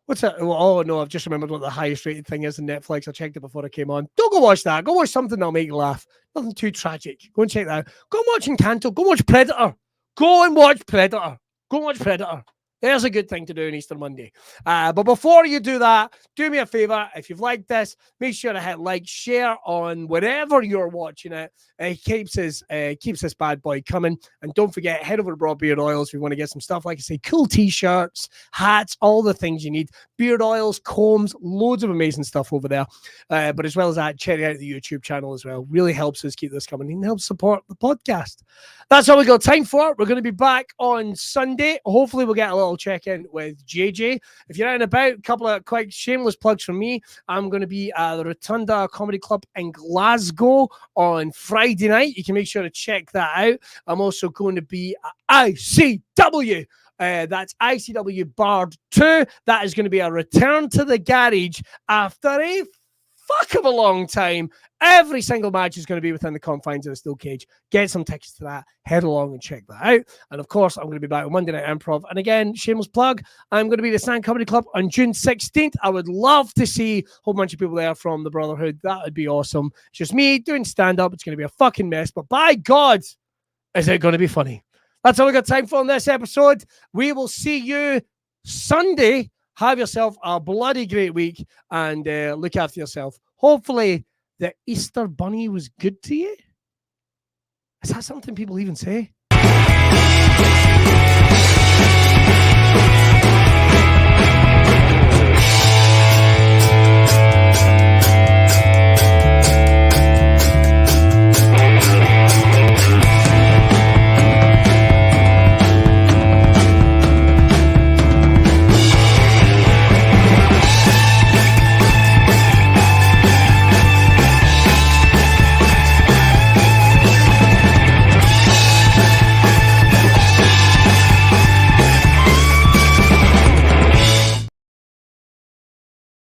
what's that? Oh, no, I've just remembered what the highest rated thing is on Netflix. I checked it before I came on. Don't go watch that. Go watch something that'll make you laugh. Nothing too tragic. Go and check that out. Go and watch Encanto. Go watch Predator. Go and watch Predator. Go watch Predator. There's a good thing to do on Easter Monday. But before you do that, do me a favor. If you've liked this, make sure to hit like, share on wherever you're watching it. It keeps this bad boy coming. And don't forget, head over to Braw Beard Oils if you want to get some stuff. Like I say, cool t-shirts, hats, all the things you need. Beard oils, combs, loads of amazing stuff over there. But as well as that, check out the YouTube channel as well. Really helps us keep this coming and helps support the podcast. That's all we got time for. We're going to be back on Sunday. Hopefully we'll get a little check-in with JJ. If you're out and about, a couple of quick shameless plugs from me. I'm going to be at the Rotunda Comedy Club in Glasgow on Friday night. You can make sure to check that out. I'm also going to be at ICW. That's ICW Bard 2. That is going to be a return to the garage after a fuck of a long time. Every single match is going to be within the confines of the steel cage. Get some tickets to that. Head along and check that out. And of course, I'm going to be back on Monday Night Improv. And again, shameless plug, I'm going to be at the Stand Comedy Club on June 16th. I would love to see a whole bunch of people there from the Brawtherhood. That would be awesome. It's just me doing stand-up. It's going to be a fucking mess. But by God, is it going to be funny? That's all we got time for on this episode. We will see you Sunday. Have yourself a bloody great week and look after yourself. Hopefully, the Easter Bunny was good to you. Is that something people even say?